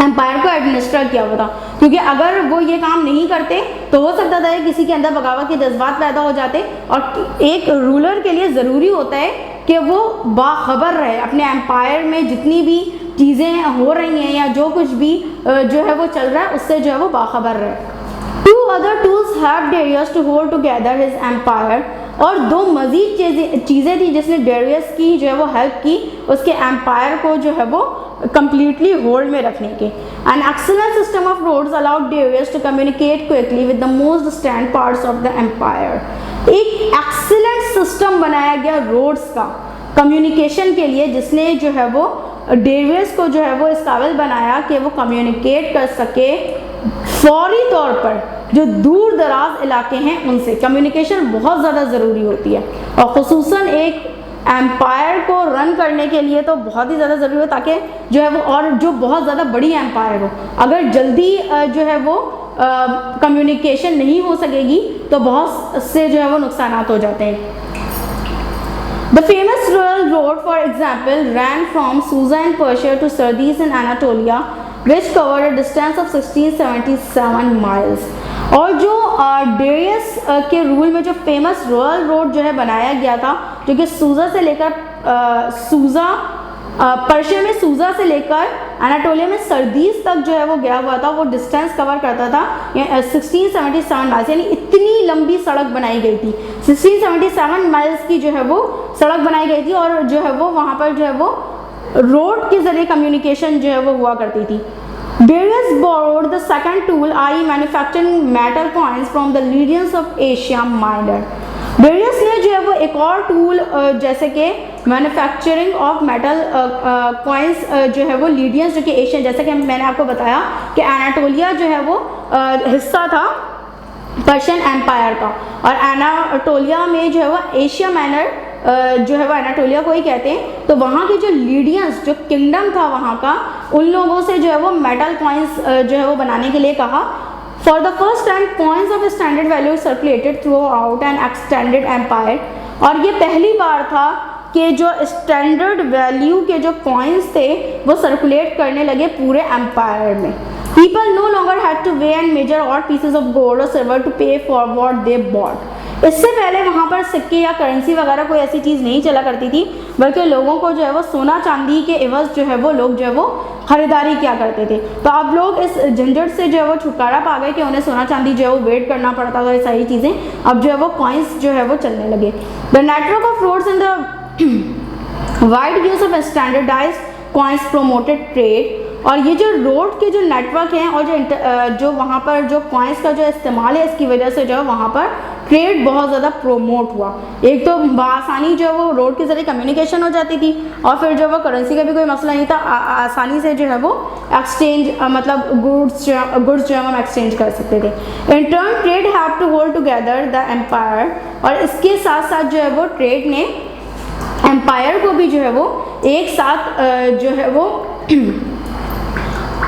एम्पायर को एडमिनिस्टर किया हुआ था, क्योंकि अगर वो ये काम नहीं करते तो हो सकता था कि किसी के अंदर बगावत के जज्बात पैदा हो जाते। और एक रूलर के लिए ज़रूरी होता है कि वो बाखबर रहे, अपने एम्पायर में जितनी भी चीज़ें हो रही हैं या जो कुछ भी जो है वो चल रहा है उससे जो है वो बाखबर रहे। Two other tools have Darius to hold together his empire. और दो मज़ीद चीज़ें थी जिसने डेरियस की जो है वो हेल्प की उसके एम्पायर को जो है वो completely होल्ड में रखने के। An excellent system of roads allowed Darius to communicate quickly with the most distant parts of the empire। एक excellent system बनाया गया रोड्स का कम्युनिकेशन के लिए, जिसने जो है वो डेरियस को जो है वो इस काबिल बनाया कि वो कम्युनिकेट कर सके फौरी तौर पर जो दूर दराज इलाके हैं उनसे। कम्युनिकेशन बहुत ज़्यादा ज़रूरी होती है और ख़ुसूसन एक एम्पायर को रन करने के लिए तो बहुत ही ज़्यादा ज़रूरी हो, ताकि जो है वो और जो बहुत ज़्यादा बड़ी एम्पायर हो, अगर जल्दी जो है वो कम्युनिकेशन नहीं हो सकेगी तो बहुत से जो है वो नुकसानात हो जाते हैं। The famous royal road, for example, ran from Susa in Persia to Sardis in Anatolia, which covered a distance of 1677 miles। और जो डेरियस के रूल में जो फेमस रॉयल रोड जो है बनाया गया था, जो कि सूजा से लेकर पर्शिया में सूजा से लेकर एनाटोलिया में सर्दीस तक जो है वो गया हुआ था, वो डिस्टेंस कवर करता था 1677 माइल्स, यानी इतनी लंबी सड़क बनाई गई थी। 1677 माइल्स की जो है वो सड़क बनाई गई थी और जो है वो वहाँ पर जो है वो रोड के जरिए कम्युनिकेशन जो है वो हुआ करती थी। Darius borrowed the second tool, i.e. manufacturing metal coins from the Lydians of Asia Minor. Darius ने जो है वो एक और टूल जैसे कि मैन्युफैक्चरिंग ऑफ मेटल कॉइन्स जो है वो लीडियंस जो कि एशियन, जैसे कि मैंने आपको बताया कि एनाटोलिया जो है वो हिस्सा था पर्शियन एम्पायर का, और एनाटोलिया में जो है वो एशिया माइनर जो है वो एनाटोलिया को ही कहते हैं। तो वहाँ के जो लीडियंस जो किंगडम था वहाँ का, उन लोगों से जो है वो मेटल कॉइन्स जो है वो बनाने के लिए कहा। For the first time coins of standard value circulated throughout an extended empire, और ये पहली बार था कि जो स्टैंडर्ड वैल्यू के जो कॉइन्स थे वो सर्कुलेट करने लगे पूरे एम्पायर में। People no longer had to weigh and measure odd pieces of gold or silver to pay for what they bought. इससे पहले वहाँ पर सिक्के या करेंसी वगैरह कोई ऐसी चीज़ नहीं चला करती थी, बल्कि लोगों को जो है वो सोना चांदी के एवज जो है वो लोग जो है वो खरीदारी किया करते थे। तो अब लोग इस झंझट से जो है वो छुटकारा पा गए कि उन्हें सोना चांदी जो है वो वेट करना पड़ता था, ये सारी चीज़ें अब जो है वो कॉइन्स जो है वो चलने लगे। The network of roads in the wide use of standardised coins promoted trade, और ये जो रोड के जो नेटवर्क हैं और जो वहाँ पर जो कॉइन्स का जो इस्तेमाल है, इसकी वजह से जो है वहाँ पर ट्रेड बहुत ज़्यादा प्रोमोट हुआ। एक तो आसानी जो है वो रोड के ज़रिए कम्युनिकेशन हो जाती थी, और फिर जो वो करेंसी का भी कोई मसला नहीं था, आसानी से जो है वो एक्सचेंज मतलब गुड्स जो है हम एक्सचेंज कर सकते थे। In turn trade have to hold together the empire, और इसके साथ साथ जो है वो ट्रेड ने एम्पायर को भी जो है वो एक साथ जो है वो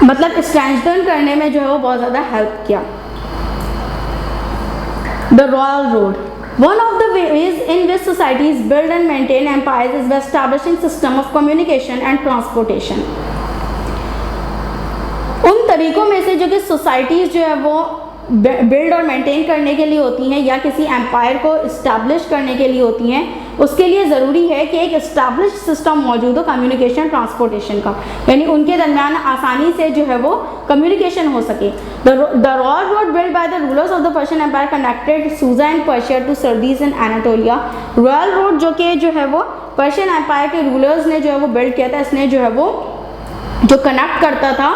मतलब स्ट्रेंथन करने में जो है वो बहुत ज़्यादा हेल्प किया। The royal road, one of the ways in which societies build and maintain empires is by establishing system of communication and transportation. उन तरीकों में से जो कि सोसाइटीज़ जो है वो बिल्ड और मेंटेन करने के लिए होती हैं या किसी एम्पायर को इस्टेब्लिश करने के लिए होती हैं, उसके लिए ज़रूरी है कि एक इस्टेब्लिश सिस्टम मौजूद हो कम्युनिकेशन ट्रांसपोर्टेशन का, यानी उनके दरमियान आसानी से जो है वो कम्युनिकेशन हो सके। The royal road build by the rulers of the Persian empire connected Susa and Persia to Sardis in Anatolia. Royal road जो कि जो है वो पर्शियन एम्पायर के रूलर्स ने जो है वो बिल्ड किया था, इसने जो है वो जो कनेक्ट करता था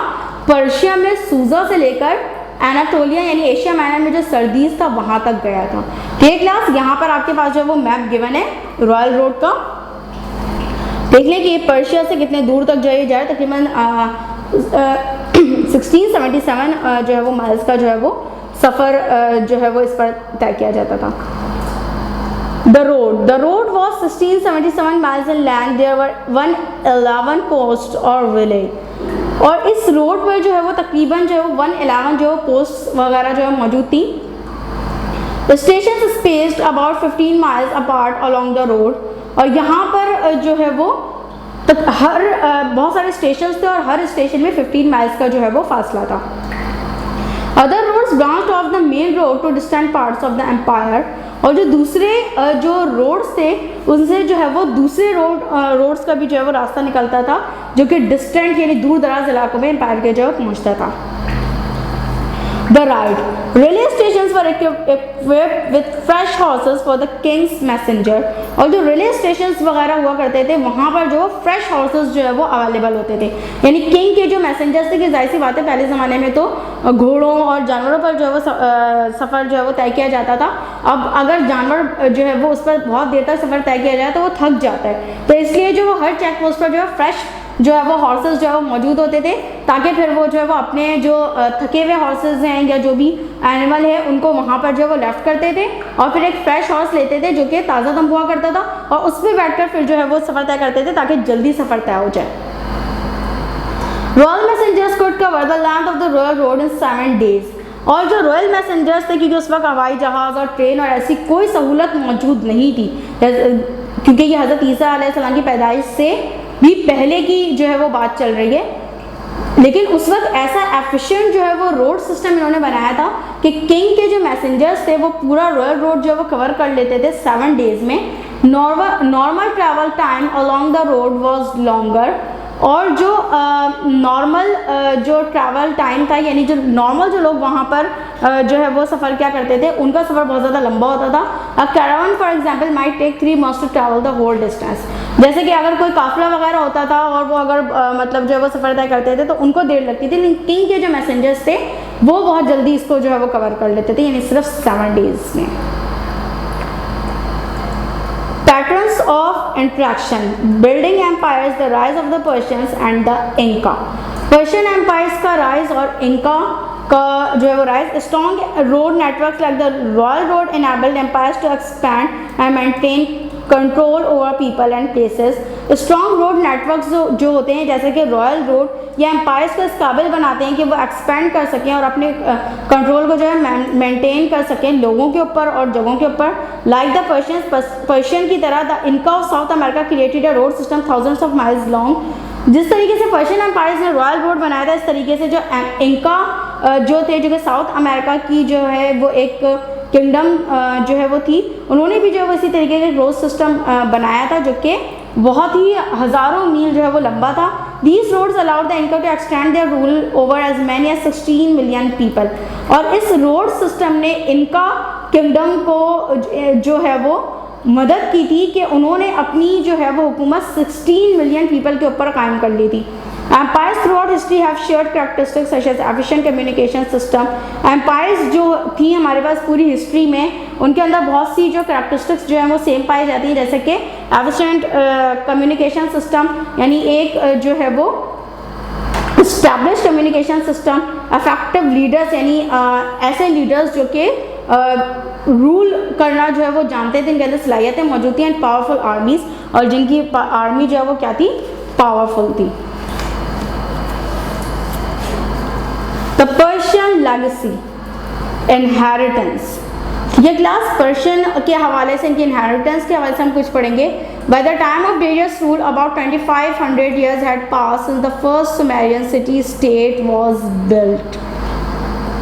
पर्शिया में सूजा से लेकर एनाटोलिया यानी एशिया माइनर में जो सर्दीस था वहाँ तक गया था। ठीक क्लास, यहाँ पर आपके पास जो है वो मैप गिवन है रॉयल रोड का। देख लें कि पर्शिया से कितने दूर तक जो है जाए, तकरीबन 1677 जो है वो माइल्स का जो है वो सफ़र जो है वो इस पर तय किया जाता था। The road was 1677 miles in length. There were 111 posts or village. और इस रोड पर जो है वो तकरीबन जो है वो 111 जो पोस्ट वगैरह जो है मौजूद थी। Station spaced about 15 miles apart along the road, और यहाँ पर जो है वो हर बहुत सारे स्टेशन थे और हर स्टेशन में 15 माइल्स का जो है वो फासला था। Other roads branched off the main road to distant parts of the empire, और जो दूसरे जो रोड्स थे उनसे जो है वो दूसरे रोड्स का भी जो है वो रास्ता निकलता था जो कि डिस्टेंट यानी दूर दराज इलाकों में एम्पायर के जो है पहुँचता था। The ride, railway stations were equipped with fresh horses for the Kings messenger, और जो रेलवे स्टेशंस वगैरह हुआ करते थे वहाँ पर जो फ्रेश हॉर्सेस जो है वो अवेलेबल होते थे, यानी किंग के जो मैसेंजर्स थे कि जाहिर सी बात है पहले ज़माने में तो घोड़ों और जानवरों पर जो है वो सफ़र जो है वो तय किया जाता था। अब अगर जानवर जो है वो उस पर बहुत देर तक सफ़र तय किया जाए तो वो थक जाता है, तो इसलिए जो वो हर चेक पोस्ट पर जो है फ्रेश जो है वो हॉर्सेस जो है वो मौजूद होते थे, ताकि फिर वो जो है वो अपने जो थके हुए हॉर्सेस हैं या जो भी एनिमल है उनको वहाँ पर जो है वो लेफ्ट करते थे और फिर एक फ्रेश हॉर्स लेते थे जो कि ताज़ा दम हुआ करता था, और उस पर बैठकर फिर जो है वो सफ़र तय करते थे ताकि जल्दी सफ़र तय हो जाए। Royal messengers could cover the length of the royal road in 7 days, और जो रॉयल मैसेंजर्स थे क्योंकि उस वक्त हवाई जहाज़ और ट्रेन और ऐसी कोई सहूलत मौजूद नहीं थी, क्योंकि ये हज़रत ईसा अलैहिस्सलाम की पैदाइश से भी पहले की जो है वो बात चल रही है, लेकिन उस वक्त ऐसा एफिशिएंट जो है वो रोड सिस्टम इन्होंने बनाया था कि किंग के जो मैसेंजर्स थे वो पूरा रॉयल रोड जो है वो कवर कर लेते थे 7 days में। Normal travel time along the road was longer, और जो नॉर्मल जो ट्रैवल टाइम था, यानी जो नॉर्मल जो लोग वहाँ पर जो है वो सफ़र क्या करते थे, उनका सफ़र बहुत ज़्यादा लंबा होता था। A caravan for example might take 3 months to travel the whole distance. जैसे कि अगर कोई काफिला वगैरह होता था और वो अगर मतलब जो है वो सफ़र तय करते थे तो उनको देर लगती थी, लेकिन किंग के जो मैसेंजर्स थे वो बहुत जल्दी इसको जो है वो कवर कर लेते थे, यानी सिर्फ 7 days में। Patterns of interaction, building empires, the rise of the Persians and the Inca. Persian empires का rise और Inca का जो है वो rise, strong road networks like the Royal Road enabled empires to expand and maintain control over people and places. Strong road networks जो होते हैं जैसे कि रॉयल रोड या एम्पायर्स को इस काबिल बनाते हैं कि वो एक्सपेंड कर सकें और अपने कंट्रोल को जो है मेंटेन कर सकें लोगों के ऊपर और जगहों के ऊपर। लाइक द पर्शियन की तरह द इनका of south America created a road system thousands of miles long. जिस तरीके से पर्शियन एम्पायर्स ने रॉयल रोड बनाया था, इस तरीके से जो इनका जो थे, जो कि साउथ अमेरिका की जो है वो एक किंगडम जो है वो थी, उन्होंने भी जो है वो इसी तरीके का रोड सिस्टम बनाया था जो कि बहुत ही हज़ारों मील जो है वो लंबा था। These roads allowed the Inca to extend their rule over as many as 16 million people. और इस रोड सिस्टम ने इनका किंगडम को जो है वो मदद की थी कि उन्होंने अपनी जो है वो हुकूमत 16 मिलियन पीपल के ऊपर कायम कर ली थी। Empires throughout history have shared characteristics such as efficient communication system. Empires जो थी हमारे पास पूरी हिस्ट्री में, उनके अंदर बहुत सी जो characteristics जो है वो सेम पाई जाती है, जैसे कि efficient communication system, यानी एक जो है वो established communication system, effective leaders यानी ऐसे leaders जो कि रूल करना जो है वो जानते थे, इनके अंदर सलाहियतें मौजूद थी, एंड पावरफुल आर्मीज, और जिनकी आर्मी जो है वो क्या थी, पावरफुल थी। The Persian legacy, inheritance. ये क्लास पर्शियन के हवाले से, इनकी इनहेरिटेंस के हवाले से हम कुछ पढ़ेंगे। By the time of Darius rule about 2500 years had passed since the first Sumerian city state was built।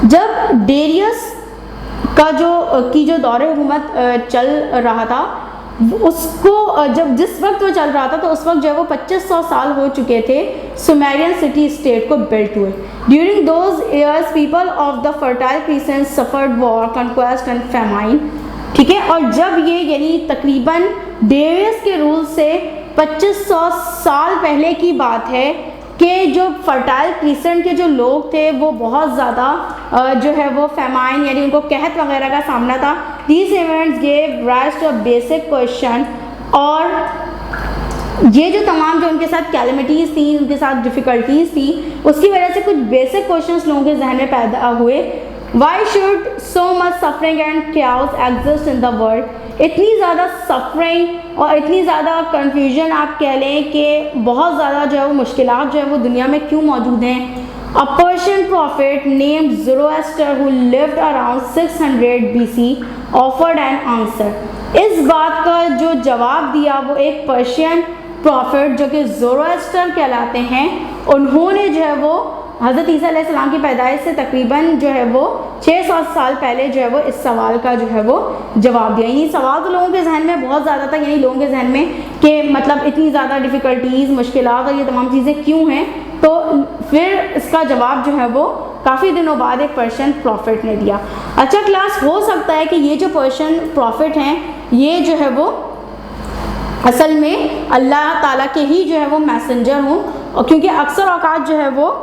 जब डेरियस का जो दौरे हुकूमत चल रहा था, उसको जब जिस वक्त वो चल रहा था तो उस वक्त जो है वो 2500 साल हो चुके थे सुमेरियन सिटी स्टेट को बिल्ट हुए। During those years people of the fertile crescent suffered war, conquest and famine. ठीक है, और जब ये यानी तकरीबन डेरियस के रूल से 2500 साल पहले की बात है कि जो फर्टाइल क्रीसेंट के जो लोग थे वो बहुत ज़्यादा जो है वो फेमाइन यानी उनको कहत वगैरह का सामना था। These events gave rise to a basic question, और ये जो तमाम जो उनके साथ कैलमिटीज़ थी, उनके साथ डिफ़िकल्टीज़ थी, उसकी वजह से कुछ बेसिक क्वेश्चंस लोगों के जहन में पैदा हुए। Why should so much suffering and chaos exist in the world. इतनी ज़्यादा सफरिंग और इतनी ज़्यादा कन्फ्यूजन आप कह लें कि बहुत ज़्यादा जो है वो मुश्किलात जो है वो दुनिया में क्यों मौजूद हैं। A Persian prophet named Zoroaster who lived around 600 BC offered an answer. इस बात का जो जवाब दिया वो एक पर्शियन प्रॉफिट जो कि ज़ोरोएस्टर कहलाते हैं, उन्होंने जो है वो हज़रत ईसा अलैहिस्सलाम की पैदाइश से तकरीबन जो है वो 600 साल पहले जो है वो इस सवाल का जो है वो जवाब दिया। यानी सवाल तो लोगों के जहन में बहुत ज़्यादा था, यानी लोगों के जहन में कि मतलब इतनी ज़्यादा डिफ़िकल्टीज़, मुश्किलात और ये तमाम चीज़ें क्यों हैं। तो फिर इसका जवाब जो है वो काफ़ी दिनों बाद एक पर्शियन प्रॉफिट ने दिया। अच्छा क्लास, हो सकता है कि ये जो पर्शियन प्रॉफिट हैं ये जो है वो असल में अल्लाह ताला के ही जो है वो मैसेंजर हों, और क्योंकि अक्सर औकात जो है वो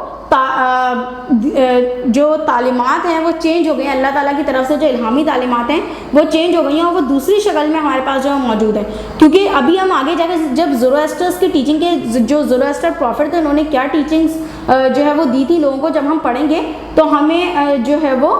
जो तालीमात हैं वो चेंज हो गई हैं, अल्लाह ताला की तरफ से जो इल्हामी तालीमात हैं वो चेंज हो गई हैं और वो दूसरी शक्ल में हमारे पास जो है मौजूद है। क्योंकि अभी हम आगे जाकर जब ज़ोरोएस्टर्स की टीचिंग के जो ज़ोरोएस्टर प्रॉफिट थे उन्होंने क्या टीचिंग्स जो है वो दी थी लोगों को, जब हम पढ़ेंगे तो हमें जो है वो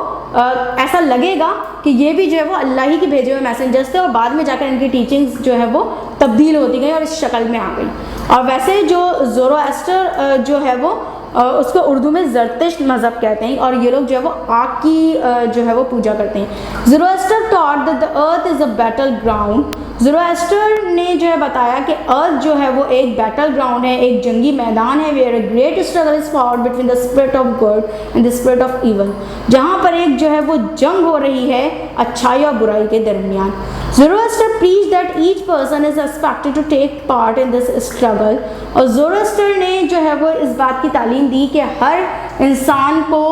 ऐसा लगेगा कि ये भी जो है वो अल्लाह ही के भेजे हुए मैसेंजर्स थे और बाद में जाकर इनकी टीचिंग्स जो है वो तब्दील होती गई और इस शक्ल में आ गई। और वैसे जो ज़ोरोएस्टर जो है वो उसको उर्दू में ज़रतिश मज़हब कहते हैं, और ये लोग जो है वो आग की जो है वो पूजा करते हैं। Zoroaster taught that the earth is a battle ground. Zoroaster ने जो है बताया कि अर्थ जो है वो एक बैटल ग्राउंड है, एक जंगी मैदान है, where a great struggle is fought between the spirit of good and the spirit of evil, जहाँ पर एक जो है वो जंग हो रही है अच्छाई और बुराई के दरमियान। Zoroaster preach that each person is expected to take part in this struggle, और ज़ोरोएस्टर ने जो है वो इस बात की तालीम दी कि हर इंसान को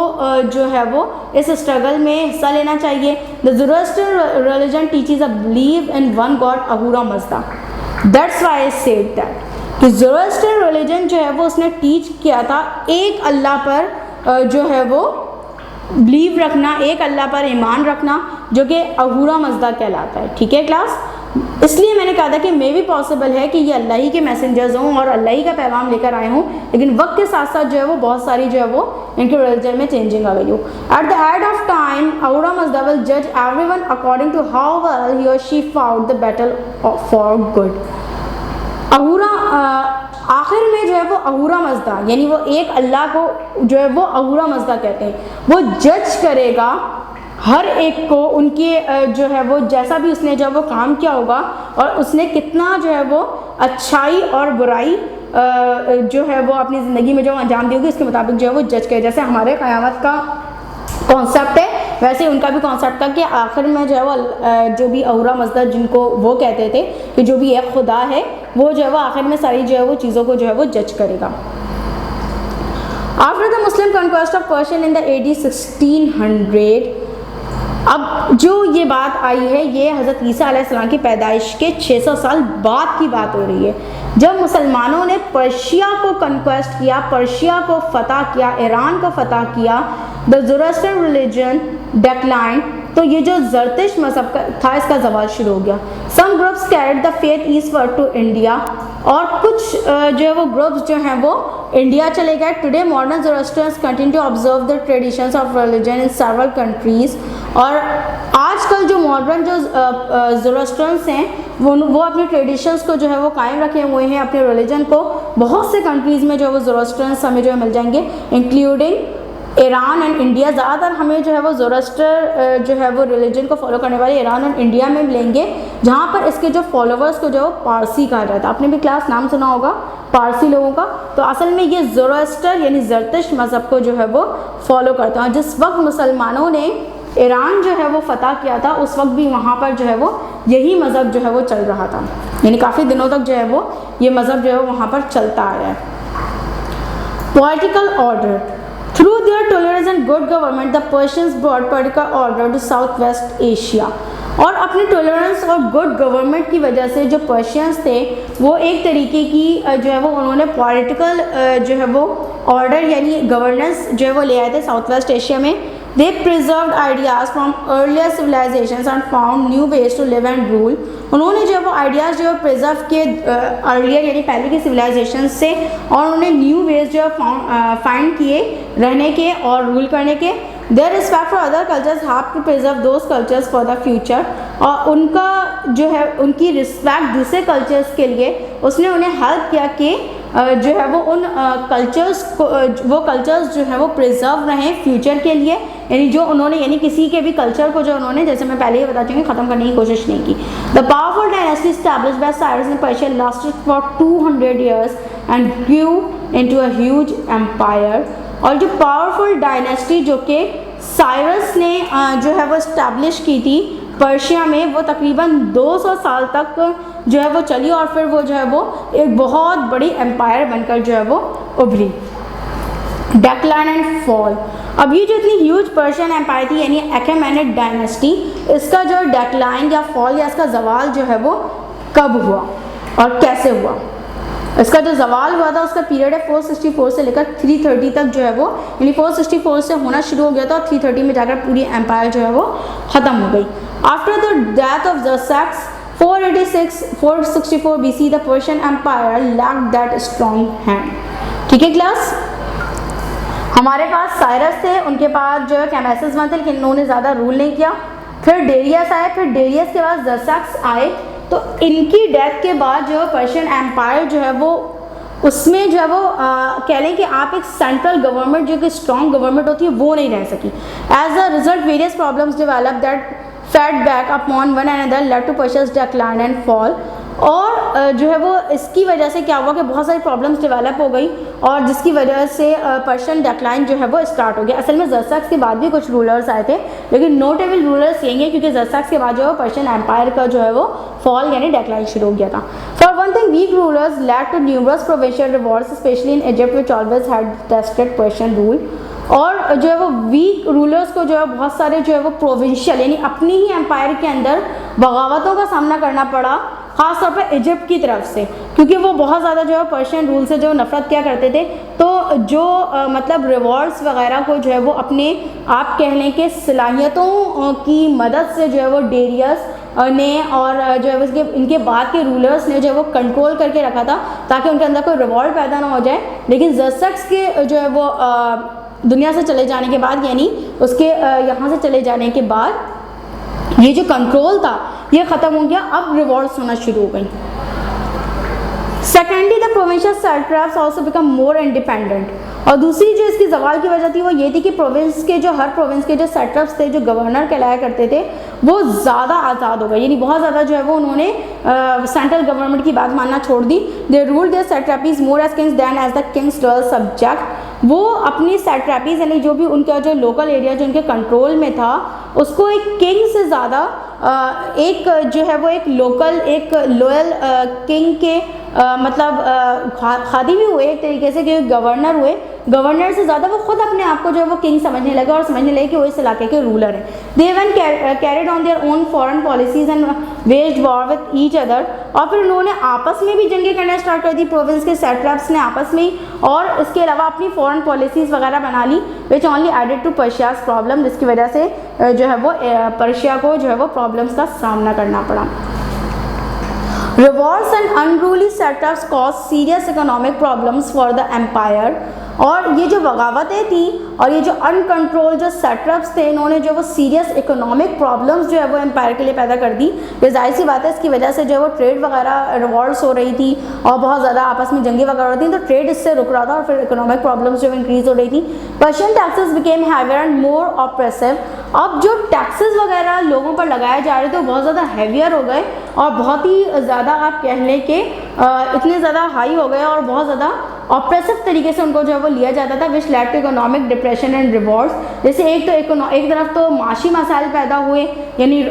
जो है वो इस स्ट्रगल में हिस्सा लेना चाहिए। The Zoroaster religion teaches a believe in one god Ahura Mazda, that's why I said that कि ज़ोरोएस्टर रिलीजन जो है वो उसने टीच किया था एक अल्लाह पर जो है वो बिलीव रखना, एक अल्लाह पर ईमान रखना, जो कि अहूरा मज़दा कहलाता है। ठीक है क्लास, इसलिए मैंने कहा था कि मे भी पॉसिबल है कि ये अल्लाह ही के मैसेंजर्स हों और अल्लाह ही का पैगाम लेकर आए हों, लेकिन वक्त के साथ साथ जो है वो बहुत सारी जो है वो इनके रिलीजन में चेंजिंग आ गई हो। At the end of time Ahura Mazda will जज everyone according to how well he और she fought the battle for good. Ahura आखिर में जो है वो अहूरा मज़दा, यानी वो एक अल्लाह को जो है वो अहूरा मज़दा कहते हैं, वो जज करेगा हर एक को उनके जो है वो जैसा भी उसने जो है वो काम किया होगा और उसने कितना जो है वो अच्छाई और बुराई जो है वो अपनी ज़िंदगी में जो अंजाम दी होगी उसके मुताबिक जो है वो जज करे। जैसे हमारे क़यामत का कॉन्सेप्ट है वैसे उनका भी कॉन्सेप्ट था कि आखिर में जो है वो जो भी अहूरा मज़दा जिनको वो कहते थे कि जो भी एक खुदा है वो जो है वो आखिर में सारी जो है वो चीज़ों को जो है वो जज करेगा। After the Muslim conquest of Persian in the AD 1600, अब जो ये बात आई है ये हज़रत ईसा अलैहिस्सलाम की पैदाइश के 600 साल बाद की बात हो रही है, जब मुसलमानों ने पर्शिया को कन्क्वेस्ट किया, पर्शिया को फ़तह किया, ईरान को फ़तह किया, द ज़ोरोएस्टर रिलीजन डिक्लाइन, तो ये जो ज़रतिश मज़हब था इसका ज़वाल शुरू हो गया। Some groups carried the faith eastward to India, और कुछ जो है वो ग्रुप्स जो हैं वो इंडिया चले गए। Today modern Zoroastrians continue to observe the traditions of religion in several countries, और आजकल जो मॉडर्न जो ज़ोरोएस्टर्स हैं वो अपने ट्रेडिशंस को जो है वो कायम रखे हुए हैं, अपने रिलीजन को। बहुत से कंट्रीज़ में जो है वो ज़ोरोएस्टर्स हमें जो है मिल जाएंगे, इंक्लूडिंग ईरान एंड इंडिया। ज़्यादातर हमें जो है वो ज़ोरोएस्टर जो है वो रिलीजन को फॉलो करने वाले ईरान और इंडिया में मिलेंगे, जहाँ पर इसके जो फॉलोवर्स को जो है वो पारसी कहा जाता है। आपने भी क्लास नाम सुना होगा पारसी लोगों का। तो असल में ये ज़ोरोएस्टर यानी ज़रतिश मज़हब को जो है वो फॉलो करते हैं। जिस वक्त मुसलमानों ने ईरान जो है वो फ़तह किया था उस वक्त भी वहाँ पर जो है वो यही मज़हब जो है वो चल रहा था, यानी काफ़ी दिनों तक जो है वो ये मज़हब जो है वहाँ पर चलता आया है। Political order, through their tolerance and good government the Persians brought political order to southwest Asia, और अपने टॉलरेंस और गुड गवर्नमेंट की वजह से जो पर्शियंस थे वो एक तरीके की जो है वो उन्होंने पॉलिटिकल जो है वो ऑर्डर यानी गवर्नेंस जो है वो ले आए थे साउथ वेस्ट एशिया में। They preserved ideas from earlier civilizations and found new ways to live and rule. उन्होंने जो वो आइडियाज़ जो प्रिजर्व किए अर्लियर यानी पहले की सिविलाइजेशन से, और उन्होंने न्यू वेज जो फाइंड किए रहने के और रूल करने के। Their respect for other cultures have to preserve those cultures for the future, और उनका जो है उनकी रिस्पेक्ट दूसरे कल्चर्स के लिए उसने उन्हें हेल्प किया कि जो है वो उन कल्चर्स को वो कल्चर्स जो है वो प्रिजर्व रहें फ्यूचर के लिए, यानी जो उन्होंने यानी किसी के भी कल्चर को जो उन्होंने जैसे मैं पहले ही बता चुकी ख़त्म करने की कोशिश नहीं की। The powerful dynasty established by Cyrus in Persia lasted for 200 years and grew into a huge empire, और जो पावरफुल डायनेस्टी जो कि साइरस ने जो है वो इस्टेब्लिश की थी पर्शिया में, वो तकरीबन 200 साल तक जो है वो चली और फिर वो जो है वो एक बहुत बड़ी एम्पायर बनकर जो है वो उभरी। डेक्लाइन एंड फॉल, अब ये जो इतनी ह्यूज पर्शियन एम्पायर थी यानी अखेमेनिड डायनेस्टी, इसका जो डेक्लाइन या फॉल या इसका जवाल जो है वो कब हुआ और कैसे हुआ। इसका जो जवाल हुआ था उसका पीरियड है 464 से लेकर 330 तक जो है वो, यानी 464 से होना शुरू हो गया था और 330 में जाकर पूरी एम्पायर जो है वो ख़त्म हो गई। After the death of Xerxes 464 BC the Persian empire lacked that strong hand. ठीक है क्लास, हमारे पास साइरस थे, उनके पास जो है कैमेसिस थे लेकिन इन्होंने ज़्यादा रूल नहीं किया। फिर डेरियस आए, फिर डेरियस के बाद ज़रसेक्स आए, तो इनकी डेथ के बाद जो पर्शियन एम्पायर जो है वो उसमें जो है वो कह लें कि आप एक सेंट्रल गवर्नमेंट जो कि स्ट्रॉन्ग गवर्नमेंट होती है वो नहीं रह सकी। As a result various problems develop that fed back upon one another led to Persia's decline and fall. और जो है वो इसकी वजह से क्या हुआ कि बहुत सारी प्रॉब्लम्स डेवलप हो गई और जिसकी वजह से पर्शियन डिक्लाइन जो है वो स्टार्ट हो गया। असल में ज़रसक्स के बाद भी कुछ रूलर्स आए थे, लेकिन नोटेबल रूलर्स यही है क्योंकि ज़रसक्स के बाद जो है पर्शियन एम्पायर का जो है वो फॉल यानी डिक्लाइन शुरू हो गया था। For one thing weak rulers led to numerous provincial revolts specially in Egypt which always had tested Persian rule. और जो है वो वीक रूलर्स को जो है बहुत सारे जो है वो प्रोविंशियल यानी अपनी ही एम्पायर के अंदर बगावतों का सामना करना पड़ा, ख़ास तौर पर इजिप्ट की तरफ से, क्योंकि वो बहुत ज़्यादा जो है पर्शियन रूल से जो नफरत किया करते थे। तो जो मतलब रिवॉल्ट्स वगैरह को जो है वो अपने आप कहने के सलाहियतों की मदद से जो है वो डेरियस ने और जो है उसके इनके बाद के रूलर्स ने जो है वो कंट्रोल करके रखा था ताकि उनके अंदर कोई रिवॉल्ट पैदा ना हो जाए। लेकिन ज़रसक्स के जो है वो दुनिया से चले जाने के बाद यानी उसके यहाँ से चले जाने के बाद ये जो कंट्रोल था ये ख़त्म हो गया, अब रिवॉल्ट्स होना शुरू हो गई। Secondly the provincial satraps also become more independent. और दूसरी जो इसकी जवाल की वजह थी वो ये थी कि प्रोविंस के जो हर प्रोविंस के जो सैट्रप्स थे, जो गवर्नर कहलाया करते थे, वो ज़्यादा आज़ाद हो गए, यानी बहुत ज़्यादा जो है वो उन्होंने सेंट्रल गवर्नमेंट की बात मानना छोड़ दी। They ruled their satrapies more as kings than as the king's royal subject. वो अपनी सैट्रैपीज यानी जो भी उनका जो लोकल एरिया जो उनके कंट्रोल में था उसको एक किंग से ज़्यादा एक जो है वो एक लोकल एक लॉयल किंग के मतलब खादी भी हुए एक तरीके से, कि गवर्नर हुए, गवर्नर से ज़्यादा वो खुद अपने आप को जो है वो किंग समझने लगे और समझने लगे कि वो इस इलाके के रूलर हैं। They one carried on their own foreign policies and waged war with each other. और फिर उन्होंने आपस में भी जंगें करना स्टार्ट कर दी, प्रोविंस के सैट्रैप्स ने आपस में, और इसके अलावा अपनी फॉरेन पॉलिसीज़ वगैरह बना ली which only added to Persia's problem, जिसकी वजह से जो है वो पर्शिया को जो है वो प्रॉब्लम्स का सामना करना पड़ा। Revolts and unruly satraps caused serious economic problems for the empire। और ये जो बगावतें थी और ये जो अनकंट्रोल जो सैट्रप्स थे, इन्होंने जो वो सीरियस इकोनॉमिक प्रॉब्लम्स जो है वो एम्पायर के लिए पैदा कर दी। ये जाहिर सी बात है, इसकी वजह से जो है वो ट्रेड वगैरह रिवॉल्ट्स हो रही थी और बहुत ज़्यादा आपस में जंगे वगैरह होती थी, तो ट्रेड इससे रुक रहा था और फिर इकोनॉमिक प्रॉब्लम्स जो इंक्रीज हो रही थी। Persian taxes became heavier and more oppressive. अब जो टैक्सेस वगैरह लोगों पर लगाए जा रहे थे वो बहुत ज़्यादा हैवियर हो गए और बहुत ही ज़्यादा आप कह लें कि इतने ज़्यादा हाई हो गए और बहुत ज़्यादा ऑप्रेसिव तरीके से उनको जो है वो लिया जाता था, which led to economic depression and revolts. जैसे एक तरफ तो माशी मसाइल पैदा हुए यानी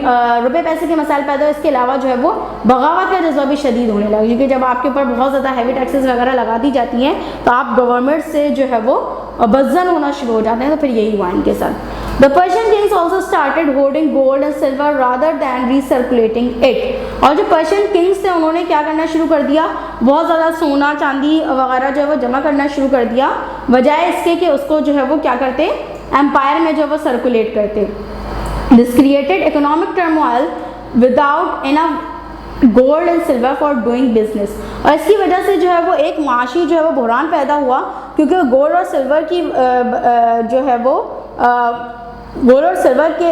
रुपए पैसे के मसाइल पैदा हुए, इसके अलावा जो है वो बगावत का जज्बा भी शदीद होने लगा, क्योंकि जब आपके ऊपर बहुत ज़्यादा हैवी टैक्सेस वगैरह लगा दी जाती हैं तो आप गवर्नमेंट से जो है वो बज़न होना शुरू हो जाते हैं। तो फिर यही हुआ इनके साथ। The Persian kings also started hoarding gold and silver rather than recirculating it। और जो पर्शियन किंग्स थे उन्होंने क्या करना शुरू कर दिया, बहुत ज़्यादा सोना चांदी वगैरह जो है वो जमा करना शुरू कर दिया, बजाय इसके कि उसको जो है वो क्या करते एम्पायर में जो है वो सर्कुलेट करते। This created economic turmoil without enough gold and silver for doing business। और इसकी वजह से जो है वो एक माशी जो है वो बहरान पैदा हुआ, क्योंकि गोल्ड और सिल्वर की जो है वो गोल्ड और सिल्वर के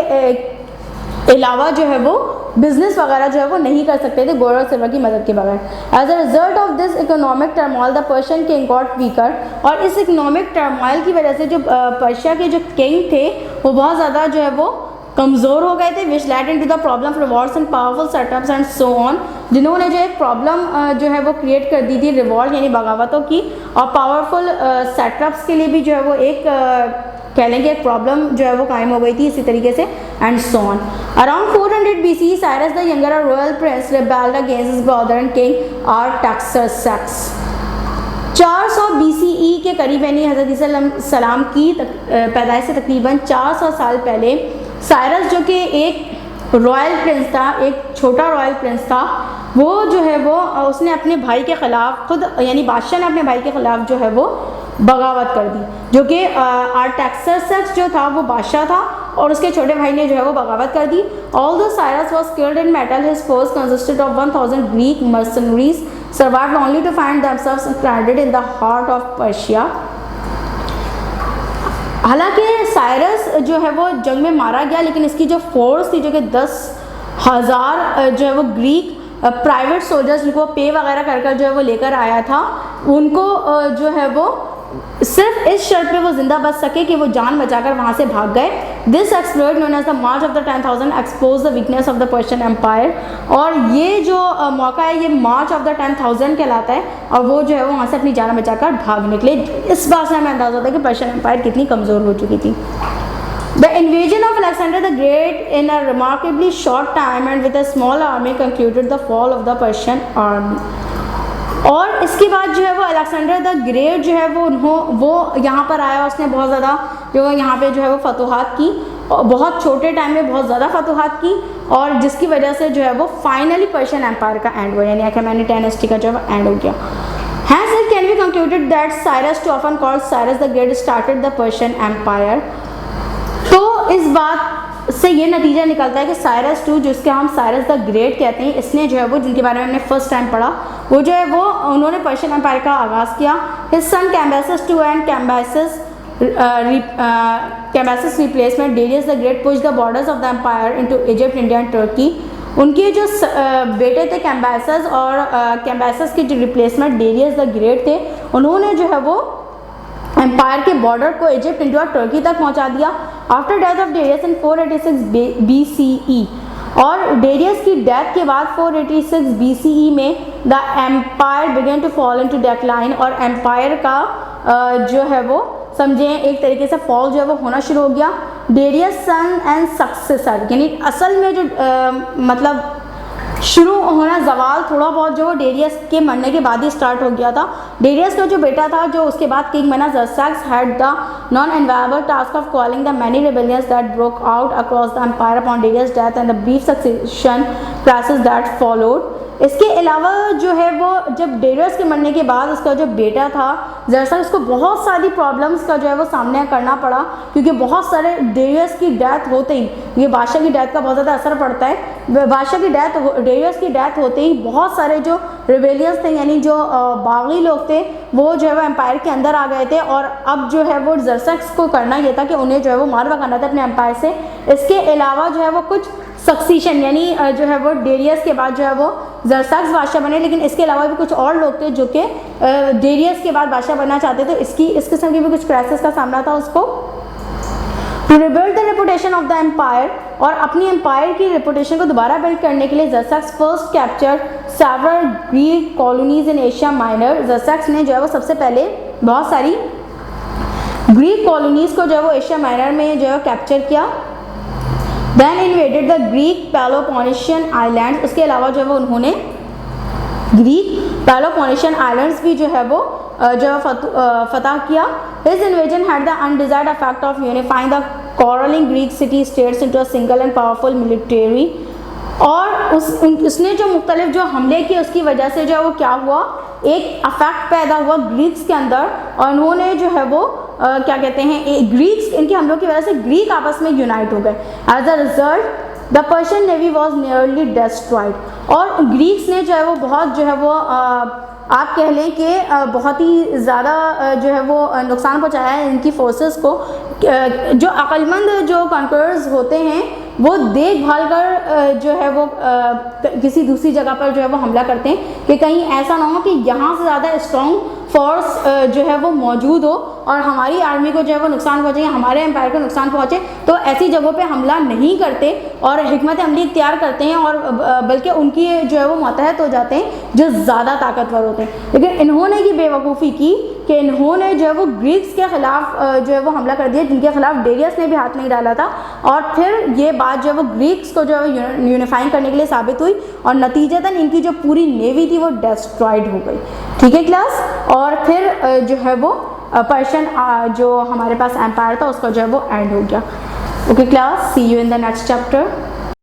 अलावा जो है वो बिजनेस वगैरह जो है वो नहीं कर सकते थे गोल्ड और सिल्वर की मदद के बगैर। As a result of this economic turmoil the Persian king got weaker. और इस इकोनॉमिक टर्मोइल की वजह से जो पर्शिया के जो किंग थे वो बहुत ज़्यादा जो है वो कमज़ोर हो गए थे, विच lead into the problem revolts and powerful setups and so on, जिन्होंने जो एक प्रॉब्लम जो है वो क्रिएट कर दी थी रिवॉल्ट यानी बगावतों की, और पावरफुल सेटअप्स के लिए भी जो है वो एक कह लेंगे एक प्रॉब्लम जो है वो कायम हो गई थी इसी तरीके से, and so on. Around 400 BC Cyrus the younger और royal prince rebelled against his brother and king Artaxerxes. 400 BCE के करीब यानी हज़रत ईसा सलाम की पैदाइश से तकरीबन 400 साल पहले साइरस जो कि एक रॉयल प्रिंस था, एक छोटा रॉयल प्रिंस था, वो जो है वो उसने अपने भाई के ख़िलाफ़ खुद यानी बादशाह ने अपने भाई के ख़िलाफ़ जो है वो बगावत कर दी, जो कि आर्टाक्सर्क्स जो था वो बादशाह था और उसके छोटे भाई ने जो है वो बगावत कर दी। Although Cyrus was skilled in metal, his force consisted of 1000 Greek mercenaries survived only to find themselves stranded in the heart of Persia. हालांकि साइरस जो है वो जंग में मारा गया, लेकिन इसकी जो फोर्स थी जो कि 10,000 जो है वो ग्रीक प्राइवेट सोल्जर्स जिनको पे वगैरह कर जो है वो लेकर आया था, उनको जो है वो सिर्फ इस शर्त पे वो जिंदा बच सके कि वो जान बचाकर वहाँ से भाग गए। This exploit known as the march of the 10,000 expose the weakness of the Persian empire. और ये जो मौका है ये मार्च ऑफ द 10,000 कहलाता है, और वो जो है वो वहाँ से अपनी जान बचाकर भाग निकले। इस बात से हमें अंदाजा होता है कि पर्शियन एम्पायर कितनी कमज़ोर हो चुकी थी। The invasion of Alexander the Great in a remarkably short time and with a small army concluded the fall of the Persian army। और इसके बाद जो है वो अलेक्जेंडर द ग्रेट जो है वो यहाँ पर आया, उसने बहुत ज़्यादा जो यहाँ पे जो है वो फतूहात की, और बहुत छोटे टाइम में बहुत ज़्यादा फतूहात की, और जिसकी वजह से जो है वो फाइनली पर्शियन एम्पायर का एंड हुआ, यानी अखेमेनी डायनेस्टी का जो है एंड हो गया। Hence it can be concluded that Cyrus, too often called Cyrus the Great, started the Persian Empire। तो इस बात से ये नतीजा निकलता है कि साइरस टू, जिसके हम साइरस द ग्रेट कहते हैं, इसने जो है वो, जिनके बारे में हमने फर्स्ट टाइम पढ़ा, वो जो है वो उन्होंने पर्शियन एम्पायर का आगाज़ किया। His son Cambyses two and Cambyses replacement Darius the great push the borders of the empire into Egypt, India and Turkey. उनके जो बेटे थे कैम्बिसेस, और कैम्बिसेस के जो रिप्लेसमेंट डेरियस द ग्रेट थे, उन्होंने जो है वो एम्पायर के बॉर्डर को इजिप्ट, इंडिया और टर्की तक पहुंचा दिया। After death of Darius in 486 BCE, और डेरियस की डेथ के बाद 486 BCE में the empire began to fall into decline, और एम्पायर का जो है वो समझें एक तरीके से फॉल जो है वो होना शुरू हो गया। डेरियस सन एंड सक्सेसर, यानी असल में जो मतलब शुरू होना, जवाल थोड़ा बहुत जो डेरियस के मरने के बाद ही स्टार्ट हो गया था। डेरियस का जो बेटा था, जो उसके बाद किंग बना, Xerxes had the non enviable task of calling the many rebellions that broke out across the empire upon Darius death and the brief succession crisis that followed. इसके अलावा जो है वो जब डेरियस के मरने के बाद उसका जो बेटा था ज़र्सेक्स, उसको बहुत सारी प्रॉब्लम्स का जो है वो सामना करना पड़ा, क्योंकि बहुत सारे डेरियस की डेथ होते ही, ये बादशाह की डेथ का बहुत ज़्यादा असर पड़ता है, बादशाह की डेरियस की डेथ होते ही बहुत सारे जो रिबेलियंस थे, यानी जो बागी लोग थे, वो जो है वो एम्पायर के अंदर आ गए थे। और अब जो है वो ज़र्सेक्स को करना ये था कि उन्हें जो है वो मार भगाना था अपने एम्पायर से। इसके अलावा जो है वो कुछ सक्सीशन, यानी जो है वो डेरियस के बाद जो है वो ज़र्सेक्स बादशाह बने, लेकिन इसके अलावा भी कुछ और लोग थे जो कि डेरियस के बाद बादशाह बनना चाहते थे। इस किस्म की भी कुछ क्राइसिस का सामना था उसको। To rebuild the reputation of the empire, और अपनी एम्पायर की रेपुटेशन को दोबारा बिल्ड करने के लिए Xerxes first capture several Greek colonies in Asia Minor. Xerxes ने जो है वो सबसे पहले बहुत सारी ग्रीक कॉलोनीज को जो है वो एशिया माइनर में जो है कैप्चर किया। Then invaded the Greek Peloponnesian Islands, उसके अलावा जो है वो उन्होंने ग्रीक पेलोपोनेशियन आइलैंड्स भी जो है वो फतह किया। His invasion had the undesired effect of unifying the quarreling Greek city states into a single and powerful military। और उसने जो मुख्तलिफ जो हमले किए उसकी वजह से जो है वो क्या हुआ, एक अफेक्ट पैदा हुआ ग्रीक्स के अंदर, और उन्होंने जो है वो क्या कहते हैं, ग्रीक्स, इनके हमलों की वजह से ग्रीक आपस में यूनाइट हो गए। As a result the Persian navy was nearly destroyed, और ग्रीक्स ने जो है वो बहुत जो है वो आप कह लें कि बहुत ही ज़्यादा जो है वो नुकसान पहुँचाया है इनकी फोर्सेस को। जो अक्लमंद जो कॉन्करर्स होते हैं वो देखभाल कर जो है वो किसी दूसरी जगह पर जो है वो हमला करते हैं कि कहीं ऐसा ना हो कि यहाँ से ज़्यादा स्ट्रॉन्ग फोर्स जो है वो मौजूद हो और हमारी आर्मी को जो है वो नुकसान पहुँचे, हमारे एम्पायर को नुकसान पहुँचे। तो ऐसी जगहों पे हमला नहीं करते और हिकमत अमली इख्तियार करते हैं, और बल्कि उनकी जो है वो मतहत हो जाते हैं जो ज़्यादा ताकतवर होते हैं। लेकिन इन्होंने की बेवकूफ़ी की कि इन्होंने जो है वो ग्रीक्स के ख़िलाफ़ जो है वो हमला कर दिया, जिनके खिलाफ डेरियस ने भी हाथ नहीं डाला था। और फिर ये बात जो है वो ग्रीक्स को जो है यूनिफाइंग करने के लिए साबित हुई, और नतीजतन इनकी जो पूरी नेवी थी वो डिस्ट्रॉयड हो गई। ठीक है क्लास। और फिर जो है वो पर्शियन जो हमारे पास एम्पायर था उसका जो है वो एंड हो गया। Okay class, see you in the next chapter.